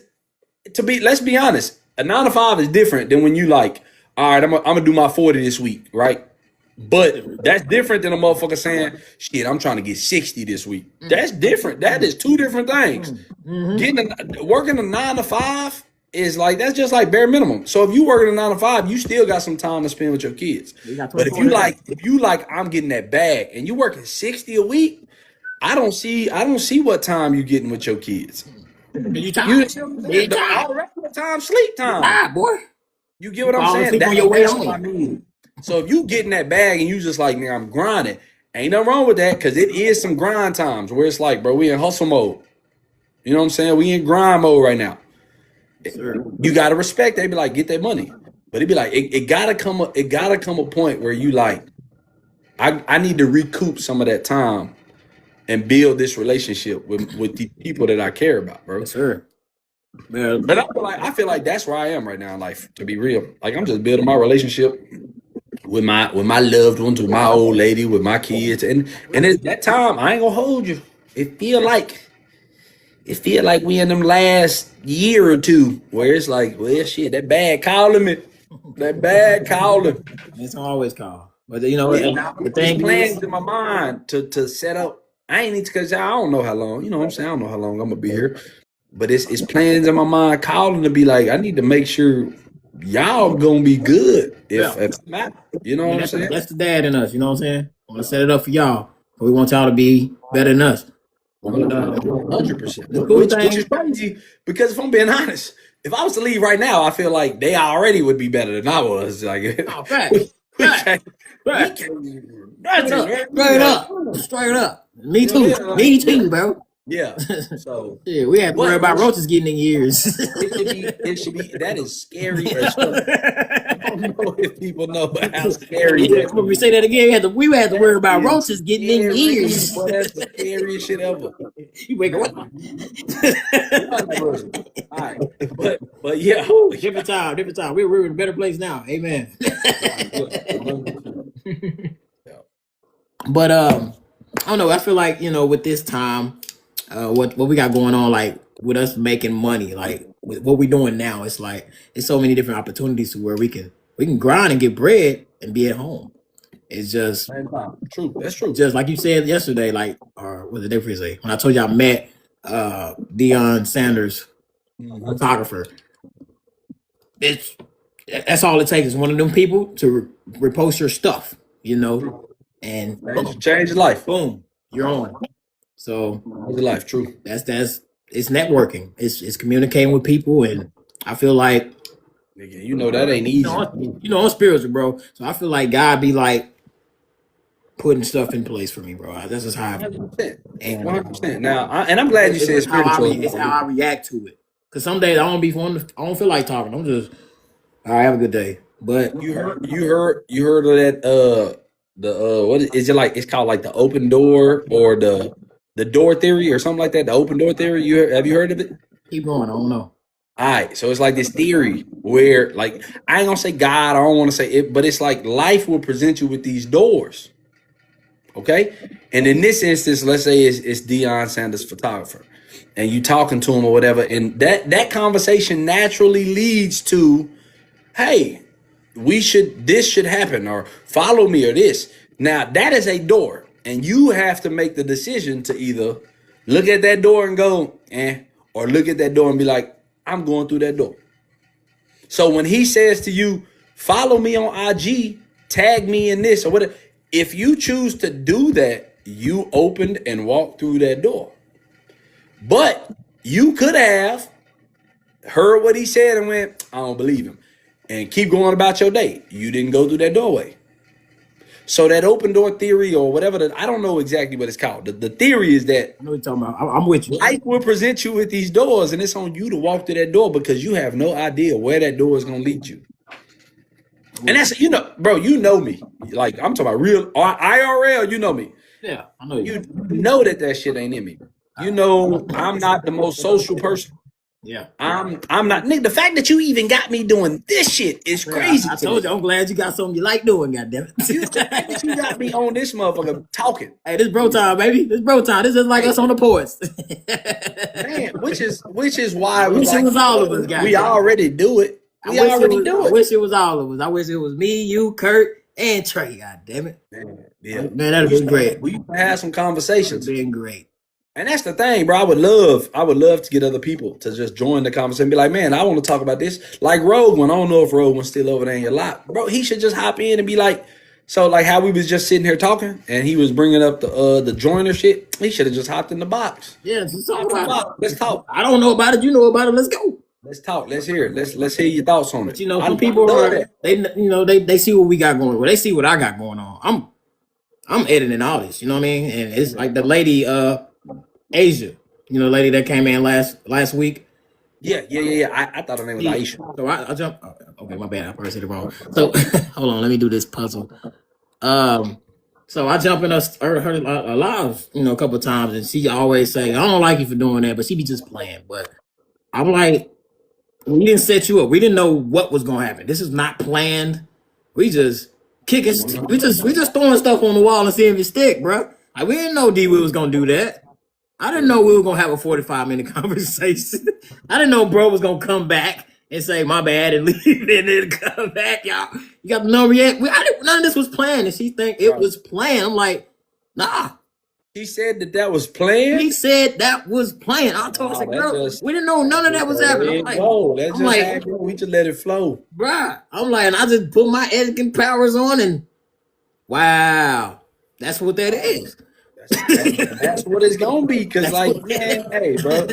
let's be honest, a 9 to 5 is different than when you like, all right, I'm gonna do my 40 this week, right? But that's different than a motherfucker saying, shit, I'm trying to get 60 this week. That's different. That is two different things. Working a 9 to 5 is like, that's just like bare minimum. So if you working a 9 to 5, you still got some time to spend with your kids. But if you like, I'm getting that bag and you working 60 a week, I don't see what time you getting with your kids. You tired? All the rest of the time, sleep time. Ah, boy. You get what I'm saying? Sleep on your way That's home. what I mean. So if you get in that bag and you just like, man, I'm grinding, ain't nothing wrong with that, because it is some grind times where it's like, bro, we in hustle mode. You know what I'm saying? We in grind mode right now. Sure. You gotta respect. They be like, get that money, but it be like, it gotta come a point where you like, I need to recoup some of that time and build this relationship with the people that I care about, bro. Yes, sir. But I feel like that's where I am right now in life, to be real. Like, I'm just building my relationship with my loved ones, with my old lady, with my kids, and at that time, I ain't gonna hold you. It feel like we in them last year or two where it's like, well, shit, that bag calling me. That bag calling. It's always call. But the thing It's plans is, in my mind to set up. I ain't need to, because I don't know how long. You know what I'm saying? I don't know how long I'm gonna be here. But it's plans in my mind calling to be like, I need to make sure y'all gonna be good if not. You know what I'm saying? That's the dad in us. You know what I'm saying? I want to set it up for y'all. But we want y'all to be better than us. 100%. Which is crazy, because if I'm being honest, if I was to leave right now, I feel like they already would be better than I was. Like, oh, fact. Straight up. Me too. Me too, bro. Yeah. So yeah, we have to worry about roaches getting in years. It should be. That is scary. I don't know if people know how scary it is. When we say that again, we had to worry about roaches getting in years. Boy, that's the scariest shit ever. You wake up. All right, but yeah, different time. We're in a better place now. Amen. But I don't know. I feel like with this time, what we got going on, like with us making money, like with what we're doing now, it's like it's so many different opportunities to where we can grind and get bread and be at home. It's just true. That's true. Just like you said yesterday, like, or what did they say? When I told you I met Deion Sanders, photographer. That's all it takes is one of them people to repost your stuff, and change your life. Boom, you're on. So your life, true. That's it's networking. It's communicating with people, and I feel like that ain't easy. I'm spiritual, bro. So I feel like God be like putting stuff in place for me, bro. That's just how I feel. 100%. Now, I'm glad you said spiritual. It's how I react to it. Because some days I don't feel like talking. I'm just, all right, have a good day. But you heard of that what is it, like? It's called like the open door or the door theory or something like that. The open door theory. Have you heard of it? Keep going. I don't know. All right, so it's like this theory where, like, I ain't gonna say God. I don't want to say it, but it's like life will present you with these doors. Okay, and in this instance, let's say it's Deion Sanders, photographer. and you talking to him or whatever, and that conversation naturally leads to, hey, this should happen, or follow me, or this. Now that is a door, and you have to make the decision to either look at that door and go, or look at that door and be like, I'm going through that door. So when he says to you, follow me on IG, tag me in this or whatever, if you choose to do that, you opened and walked through that door. But you could have heard what he said and went, I don't believe him, and keep going about your day. You didn't go through that doorway. So that open door theory, or whatever, I don't know exactly what it's called. The theory is that I know what you're talking about. I'm with you. life will present you with these doors, and it's on you to walk through that door because you have no idea where that door is going to lead you. And that's, bro, you know me. Like, I'm talking about real IRL, you know me. Yeah, I know you. You know that shit ain't in me. You know I'm not the most social person. Yeah. I'm not, nigga. The fact that you even got me doing this shit is crazy. I told you, I'm glad you got something you like doing, goddammit. The fact that you got me on this motherfucker talking. Hey, this bro time, baby. This bro time. This is like us on the porch. Man, which is why I wish it was all of us, guys. We already do it. I wish it was all of us. I wish it was me, you, Kurt, and Trey. God damn it. Man, that'd have been great. We used to have some conversations. Been great. And that's the thing, bro. I would love to get other people to just join the conversation and be like, man, I want to talk about this. Like Rogue One. I don't know if Rogue One's still over there in your lot. Bro, he should just hop in and be like, so like how we was just sitting here talking and he was bringing up the joiner shit. He should have just hopped in the box. Yeah, let's talk. I don't know about it. You know about it. Let's go. Let's talk. Let's hear it. Let's hear your thoughts on it. But some people are they see what we got going. Well, they see what I got going on. I'm editing all this. You know what I mean? And it's like the lady Asia, the lady that came in last week. Yeah. I thought her name was Aisha. So I jumped. Okay, my bad. I probably said it wrong. So hold on, let me do this puzzle. So I jump in her live, a couple of times, and she always say, "I don't like you for doing that," but she be just playing. But I'm like, we didn't set you up. We didn't know what was gonna happen. This is not planned. We just kicking. We just throwing stuff on the wall and seeing if it stick, bro. Like we didn't know D-Will was gonna do that. I didn't know we were gonna have a 45-minute conversation. I didn't know bro was gonna come back and say my bad and leave and then come back, y'all. You got the number yet? None of this was planned, and she think it was planned. I'm like, nah. He said that was planned. He said that was planned. I told her, girl, we didn't know none of that was happening. We just let it flow, bruh. I'm like, and I just put my editing powers on, and wow, that's what that is. That's what it's gonna be. Cause man, hey, bro,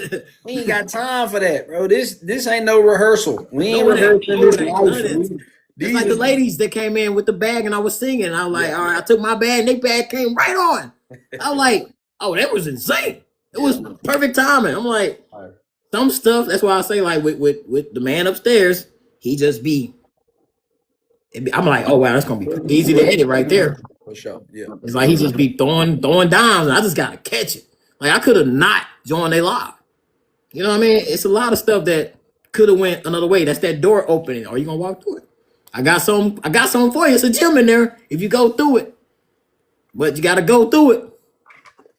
we ain't got time for that, bro. This ain't no rehearsal. We ain't rehearsing this life. It's like the ladies that came in with the bag and I was singing. I was like, all right, I took my bag and their bag came right on. I was like, oh, that was insane. It was perfect timing. I'm like, some stuff. That's why I say like with the man upstairs, he just be. I'm like, oh wow, that's gonna be easy to edit right there. For sure, yeah. It's like he just be throwing dimes, and I just gotta catch it. Like I could have not joined a live. You know what I mean? It's a lot of stuff that could have went another way. That's that door opening. Are you gonna walk through it? I got something for you. It's a gym in there if you go through it. But you gotta go through it.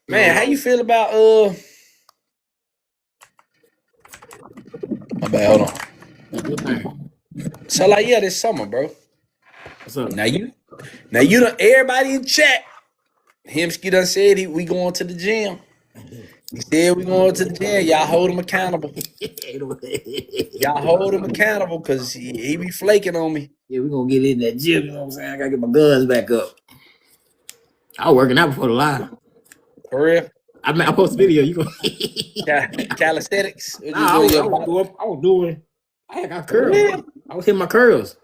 Man, how you feel about my bad, hold on. So like, yeah, this summer, bro. What's up? Now you done, everybody in chat. Himskiii done said we going to the gym. He said we going to the gym. Y'all hold him accountable. Y'all hold him accountable because he be flaking on me. Yeah, we gonna get in that gym. You know what I'm saying? I gotta get my guns back up. I was working out before the live. For real? I post a video. You go calisthenics? Nah, I got curls. Yeah. I was hitting my curls.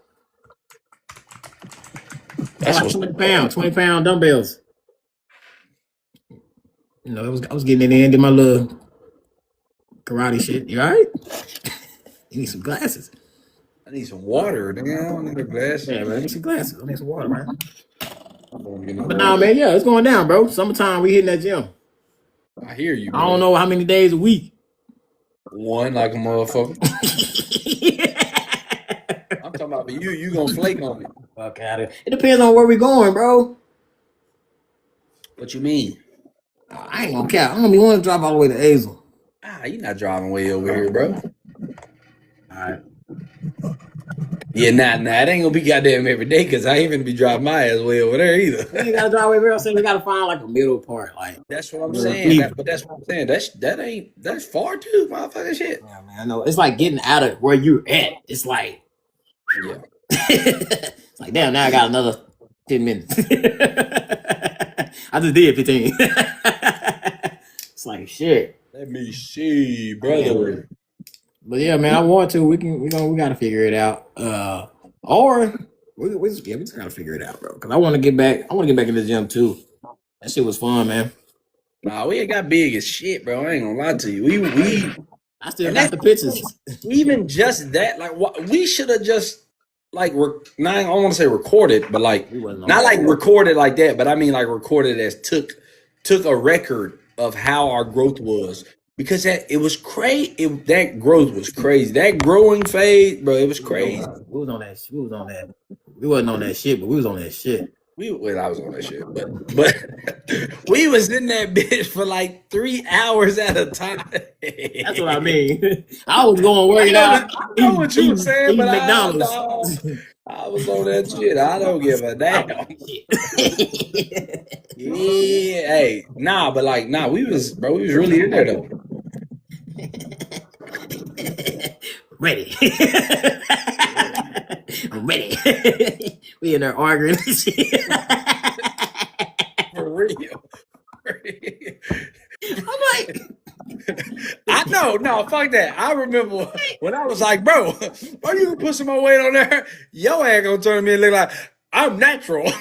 That's like 20 pound dumbbells. I was getting in there and did my little karate shit. You all right? You need some glasses. I need some water. Damn, I don't need no glasses. Yeah, man, I need some glasses. I need some water, man. But nah, man, yeah, it's going down, bro. Summertime, we hitting that gym. I hear you, bro. I don't know how many days a week. One like a motherfucker. I'm talking about you gonna flake on me. Fuck out of it. It depends on where we going, bro. What you mean? I ain't gonna cap. I don't even want to drop all the way to Hazel. You're not driving way over here, bro. All right. Yeah, nah, it ain't gonna be goddamn every day because I ain't gonna be driving my ass way over there either. We ain't gotta drive away. I'm saying we gotta find like a middle part, like. That's what I'm Yeah, saying. But that's what I'm saying. That's far too, motherfucking shit. Yeah, man, I know. It's like getting out of where you're at. It's like, Yeah. it's like, damn, now I got another 10 minutes. I just did 15. It's like shit. Let me see, brother. But yeah, man, I want to. We gotta figure it out. Or we just gotta figure it out, bro. Cause I want to get back. I want to get back in the gym too. That shit was fun, man. Nah, we ain't got big as shit, bro. I ain't gonna lie to you. We I still got the pictures. even just that, like, what we should have just like, I don't want to say recorded, but like, not like recorded like that, but I mean like recorded as took a record of how our growth was, because it was crazy. That growth was crazy. That growing phase, bro, it was crazy. We was on that. We was on that. We wasn't on that shit, but we was on that shit. I was on that shit, but we was in that bitch for like 3 hours at a time. That's what I mean. I was going working out. I know what you were saying, but McDonald's. I was on that shit. I don't give a damn. Yeah, hey, we was really in there though. Ready. I'm ready. We in there arguing and shit. For real. I'm like, I know, no, fuck that. I remember when I was like, bro, why you gonna put some more weight on there? Your ass gonna turn to me and look like, I'm natural.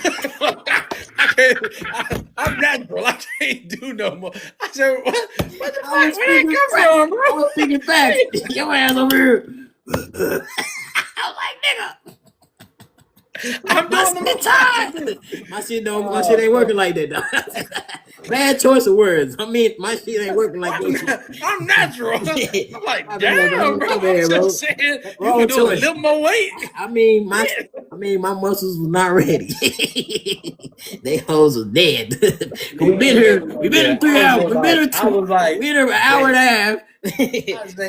I'm natural. I can't do no more. I said, what the fuck? Where that come from, bro? I was thinking back. Your ass over here. I was like, nigga. I'm doing the time. My shit ain't working like that, dog. Bad choice of words. I mean, my shit ain't working like that. I'm natural. I'm like, My damn, bad, bro. my bad, I'm bro. just saying, you Wrong can do a choice. little more weight. I mean, my muscles was not ready. They hoes was dead. We've been here. We've been here 3 hours. We've been here we've been here an hour and a half.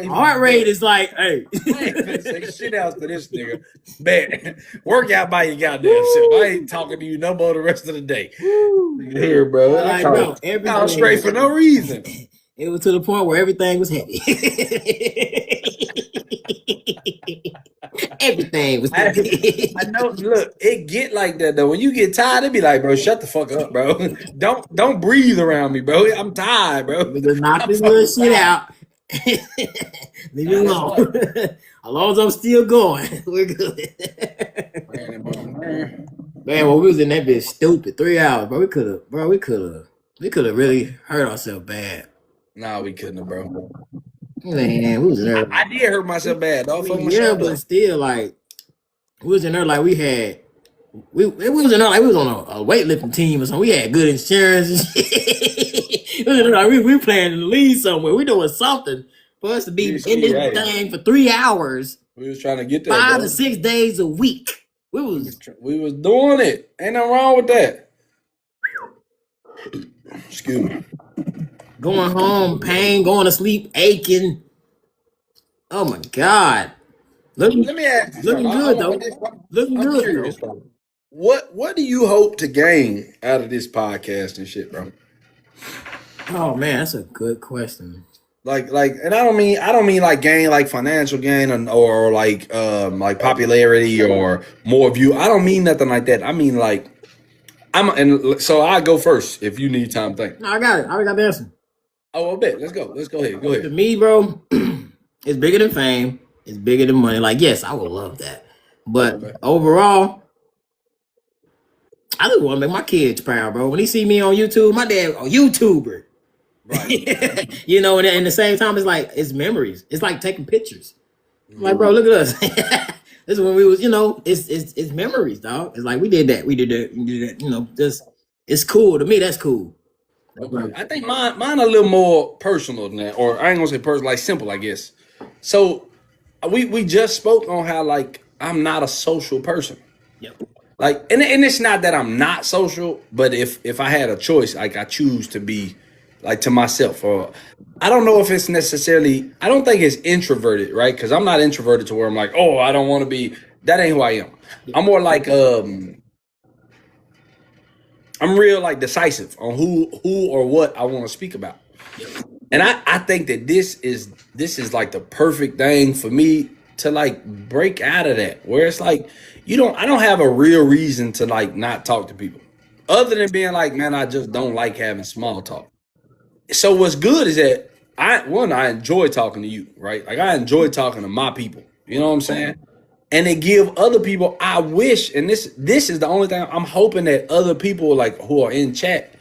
Heart rate is like, hey. I ain't finna say shit else to this nigga. Man, work out by your goddamn self. I ain't talking to you no more the rest of the day. Here, bro. I call straight for no reason. It was to the point where everything was heavy. Everything was heavy. I know. Look, it get like that though. When you get tired, it be like, bro, shut the fuck up, bro. Don't breathe around me, bro. I'm tired, bro. We just knock this little shit out. Leave me alone. As long as I'm still going, we're good. Man, when we was in that bitch stupid 3 hours, bro. We could have really hurt ourselves bad. Nah, we couldn't have, bro. Man, we was in there. I did hurt myself bad, dog. Yeah, but still, like, we was in there like we was in there like we was on a weightlifting team or something. We had good insurance and shit. Like we planning to leave somewhere. We doing something for us to be in this thing for 3 hours. We was trying to get there 5 to 6 days a week. We was doing it. Ain't nothing wrong with that. Excuse me. Going home, pain, going to sleep, aching. Oh my God. Let me ask you. Looking good though. Looking good though. What do you hope to gain out of this podcast and shit, bro? Oh man, that's a good question. Like, and I don't mean like gain, like financial gain or like popularity or more view. I don't mean nothing like that. I mean like so I go first if you need time to think. No, I got it. I already got the answer. Oh, I bet. Let's go. Go ahead. To me, bro, it's bigger than fame. It's bigger than money. Like, yes, I would love that. But overall, I just want to make my kids proud, bro. When he see me on YouTube, my dad, a YouTuber. Right. You know, and at the same time, it's memories. It's like taking pictures. Like, bro, look at us. This is when we was, you know, it's memories, dog. It's like we did that. You know, just it's cool. To me, that's cool. Okay. I think mine a little more personal than that, or I ain't gonna say personal, like simple, I guess. So we just spoke on how like I'm not a social person. Yep. Like, and it's not that I'm not social, but if I had a choice, like I choose to be like to myself, or I don't know if it's necessarily. I don't think it's introverted, right? Because I'm not introverted to where I'm like, oh, I don't want to be. That ain't who I am. I'm more like I'm real like decisive on who or what I want to speak about. And I think that this is like the perfect thing for me to like break out of that, where it's like I don't have a real reason to like not talk to people other than being like, man, I just don't like having small talk. So what's good is that I enjoy talking to you, right? Like I enjoy talking to my people. You know what I'm saying? And they give other people, I wish, and this is the only thing I'm hoping that other people like who are in chat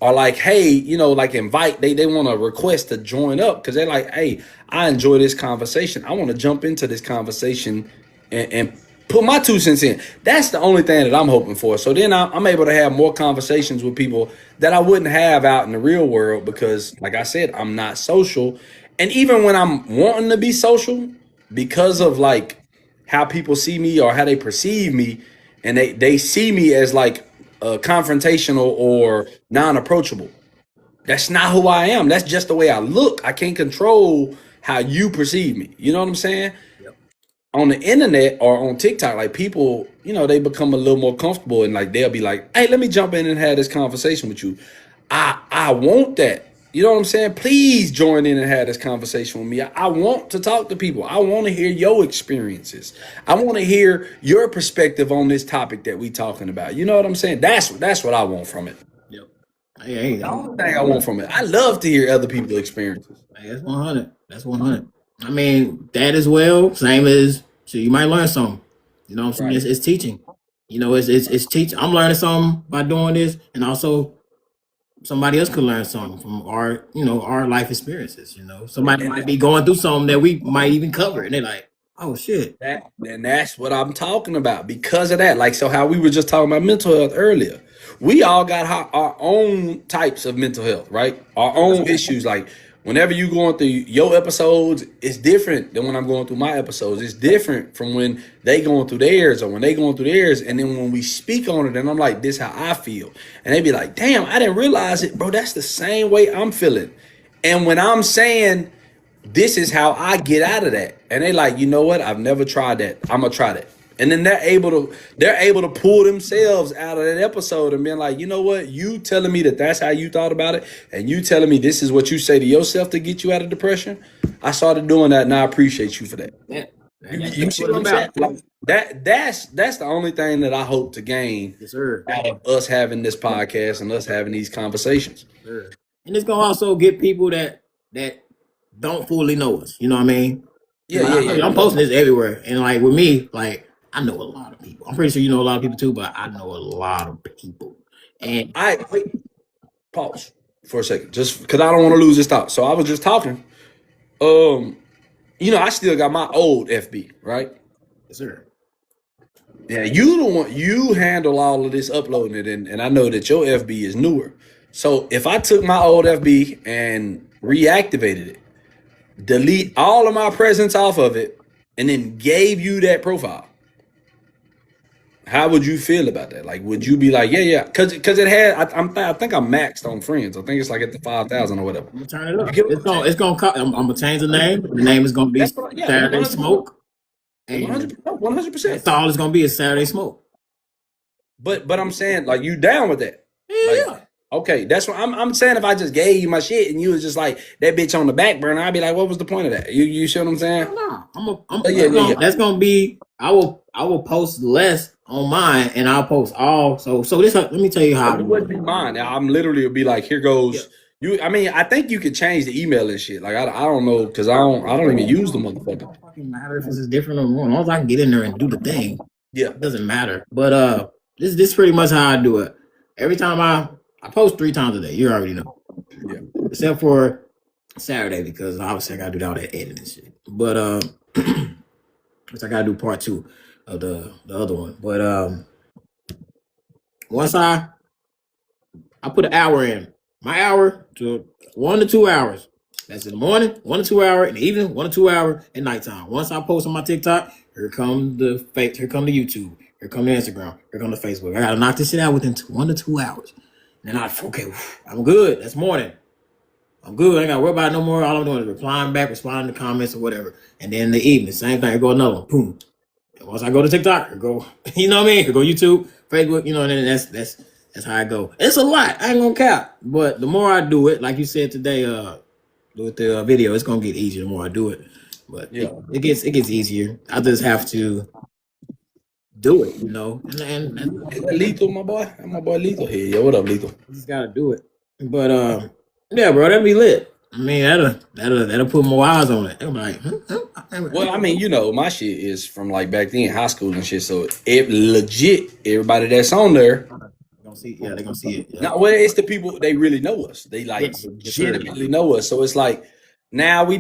are like, hey, like invite, they want to request to join up because they're like, hey, I enjoy this conversation. I want to jump into this conversation and put my 2 cents in. That's the only thing that I'm hoping for. So then I'm able to have more conversations with people that I wouldn't have out in the real world because, like I said, I'm not social. And even when I'm wanting to be social, because of like how people see me or how they perceive me, and they see me as like confrontational or non-approachable. That's not who I am. That's just the way I look. I can't control how you perceive me. You know what I'm saying? Yep. On the internet or on TikTok, like people, they become a little more comfortable and like they'll be like, hey, let me jump in and have this conversation with you. I want that. You know what I'm saying? Please join in and have this conversation with me. I want to talk to people. I want to hear your experiences. I want to hear your perspective on this topic that we talking about. You know what I'm saying? That's what I want from it. Yep. Hey, The only thing I want from it. I love to hear other people's experiences. that's 100. That's 100. I mean, that as well. Same as so you might learn something. You know what I'm saying? Right. It's teaching. It's teaching. I'm learning something by doing this, and also somebody else could learn something from our life experiences. Somebody might be going through something that we might even cover, and they're like, "Oh shit." That's what I'm talking about because of that. Like, so how we were just talking about mental health earlier. We all got our own types of mental health, right? Our own issues. Like, whenever you going through your episodes, it's different than when I'm going through my episodes. It's different from when they going through theirs or when they going through theirs. And then when we speak on it, and I'm like, this how I feel. And they be like, damn, I didn't realize it, bro. That's the same way I'm feeling. And when I'm saying, this is how I get out of that. And they like, you know what? I've never tried that. I'm gonna try that. And then they're able to pull themselves out of that episode and being like, you know what? You telling me that's how you thought about it, and you telling me this is what you say to yourself to get you out of depression. I started doing that, and I appreciate you for that. Yeah. You see what I'm saying? Like, that's the only thing that I hope to gain Yes, sir. out of us having this podcast and us having these conversations. Sure. And it's gonna also get people that don't fully know us. You know what I mean? Yeah. I'm posting this everywhere, and like with me, like I know a lot of people. I'm pretty sure you know a lot of people too, but I know a lot of people. And Wait, pause for a second, just because I don't want to lose this thought. So I was just talking. I still got my old FB, right? yes, sir. Yeah, you the one, you handle all of this uploading it, and I know that your FB is newer. So if I took my old FB and reactivated it, delete all of my presence off of it, and then gave you that profile, how would you feel about that? Like, would you be like, yeah, because it had, I think I'm maxed on friends. I think it's like at the 5,000 or whatever. I'm gonna turn it up. It's gonna. I'm gonna change the name. The name is gonna be Saturday 100%. Smoke. 100%. That's all it's gonna be is Saturday Smoke. But I'm saying, like, you down with that? Yeah. Okay, that's what I'm saying. If I just gave you my shit and you was just like that bitch on the back burner, I'd be like, what was the point of that? You see what I'm saying? No, that's gonna be. I will post less on mine, and I'll post all. So this. Let me tell you how. It wouldn't be mine. I'm literally would be like, here goes. You. I mean, I think you could change the email and shit. Like I don't know because I don't even use the motherfucker. It doesn't fucking matter if it's different or wrong. As long as I can get in there and do the thing. Yeah, it doesn't matter. But this is pretty much how I do it. Every time I post 3 times a day. You already know. Yeah. Except for Saturday because obviously I gotta do all that editing and shit. But which I gotta do part 2 of the other one. But once I put an hour in, my hour to 1 to 2 hours. That's in the morning, 1 to 2 hour, in the evening, 1 to 2 hour, at nighttime. Once I post on my TikTok, here come the YouTube, here come the Instagram, here come the Facebook. I gotta knock this shit out within 1 to 2 hours. Then I'm good. That's morning. I'm good. I ain't got to worry about it no more. All I'm doing is replying back, responding to comments or whatever. And then in the evening, same thing. I go another one. Boom. And once I go to TikTok, I go, you know what I mean? I go YouTube, Facebook, you know, and then that's how I go. It's a lot. I ain't gonna cap. But the more I do it, like you said today, with the video, it's gonna get easier the more I do it. But Yeah. it gets easier. I just have to do it, you know. And Is that Lethal, my boy? That's my boy Lethal here. Yo, what up, Lethal? I just gotta do it. But yeah, bro, that'd be lit. I mean, that'll put more eyes on it. I'm like, Well, I mean, you know, my shit is from like back then, high school and shit. So it legit, everybody that's on there. they're gonna see it. Yeah. Now, well, it's the people they really know us. They like Yes. legitimately know us. So it's like now we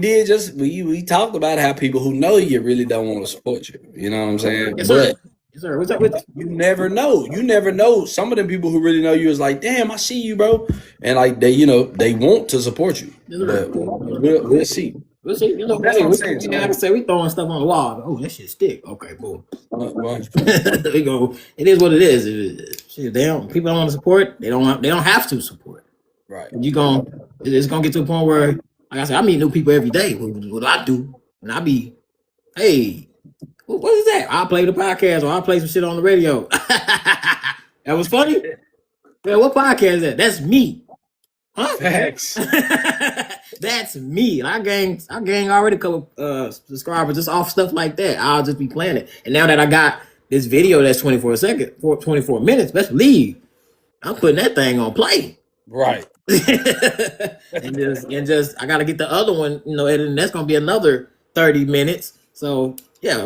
talked about how people who know you really don't want to support you. You know what I'm saying? Yes, But sir. Yes, sir. What's up with you never know. You never know. Some of them people who really know you is like, damn, I see you, bro. And like they, you know, they want to support you. But we'll see. We'll see. You know, That's what I'm saying. Like I said, we throwing stuff on the wall. Oh, that shit stick. Okay, cool. Well, There we go. It is what it is. Shit, people don't want to support. They don't have to support. right. It's gonna get to a point where, like I said, I meet new people every day. What I do, and I be, hey, what is that? I'll play the podcast or I'll play some shit on the radio. That was funny. Man, what podcast is that? That's me. Huh? Facts. That's me. And I gained already a couple subscribers just off stuff like that. I'll just be playing it. And now that I got this video that's 24 minutes, best believe I'm putting that thing on play. Right. and just I gotta get the other one, you know, and that's gonna be another 30 minutes. So yeah,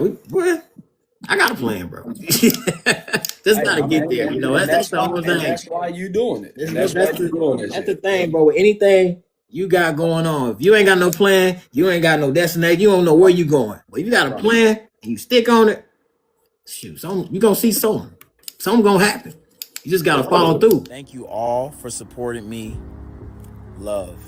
I got a plan, bro. Just gotta get there, you know. That's the only thing. That's why you doing it. That's the thing, bro. With anything you got going on, if you ain't got no plan, you ain't got no destination, you don't know where you going. But if you got a plan and you stick on it, shoot, you gonna see something. Something gonna happen. You just gotta follow through. Thank you all for supporting me. Love.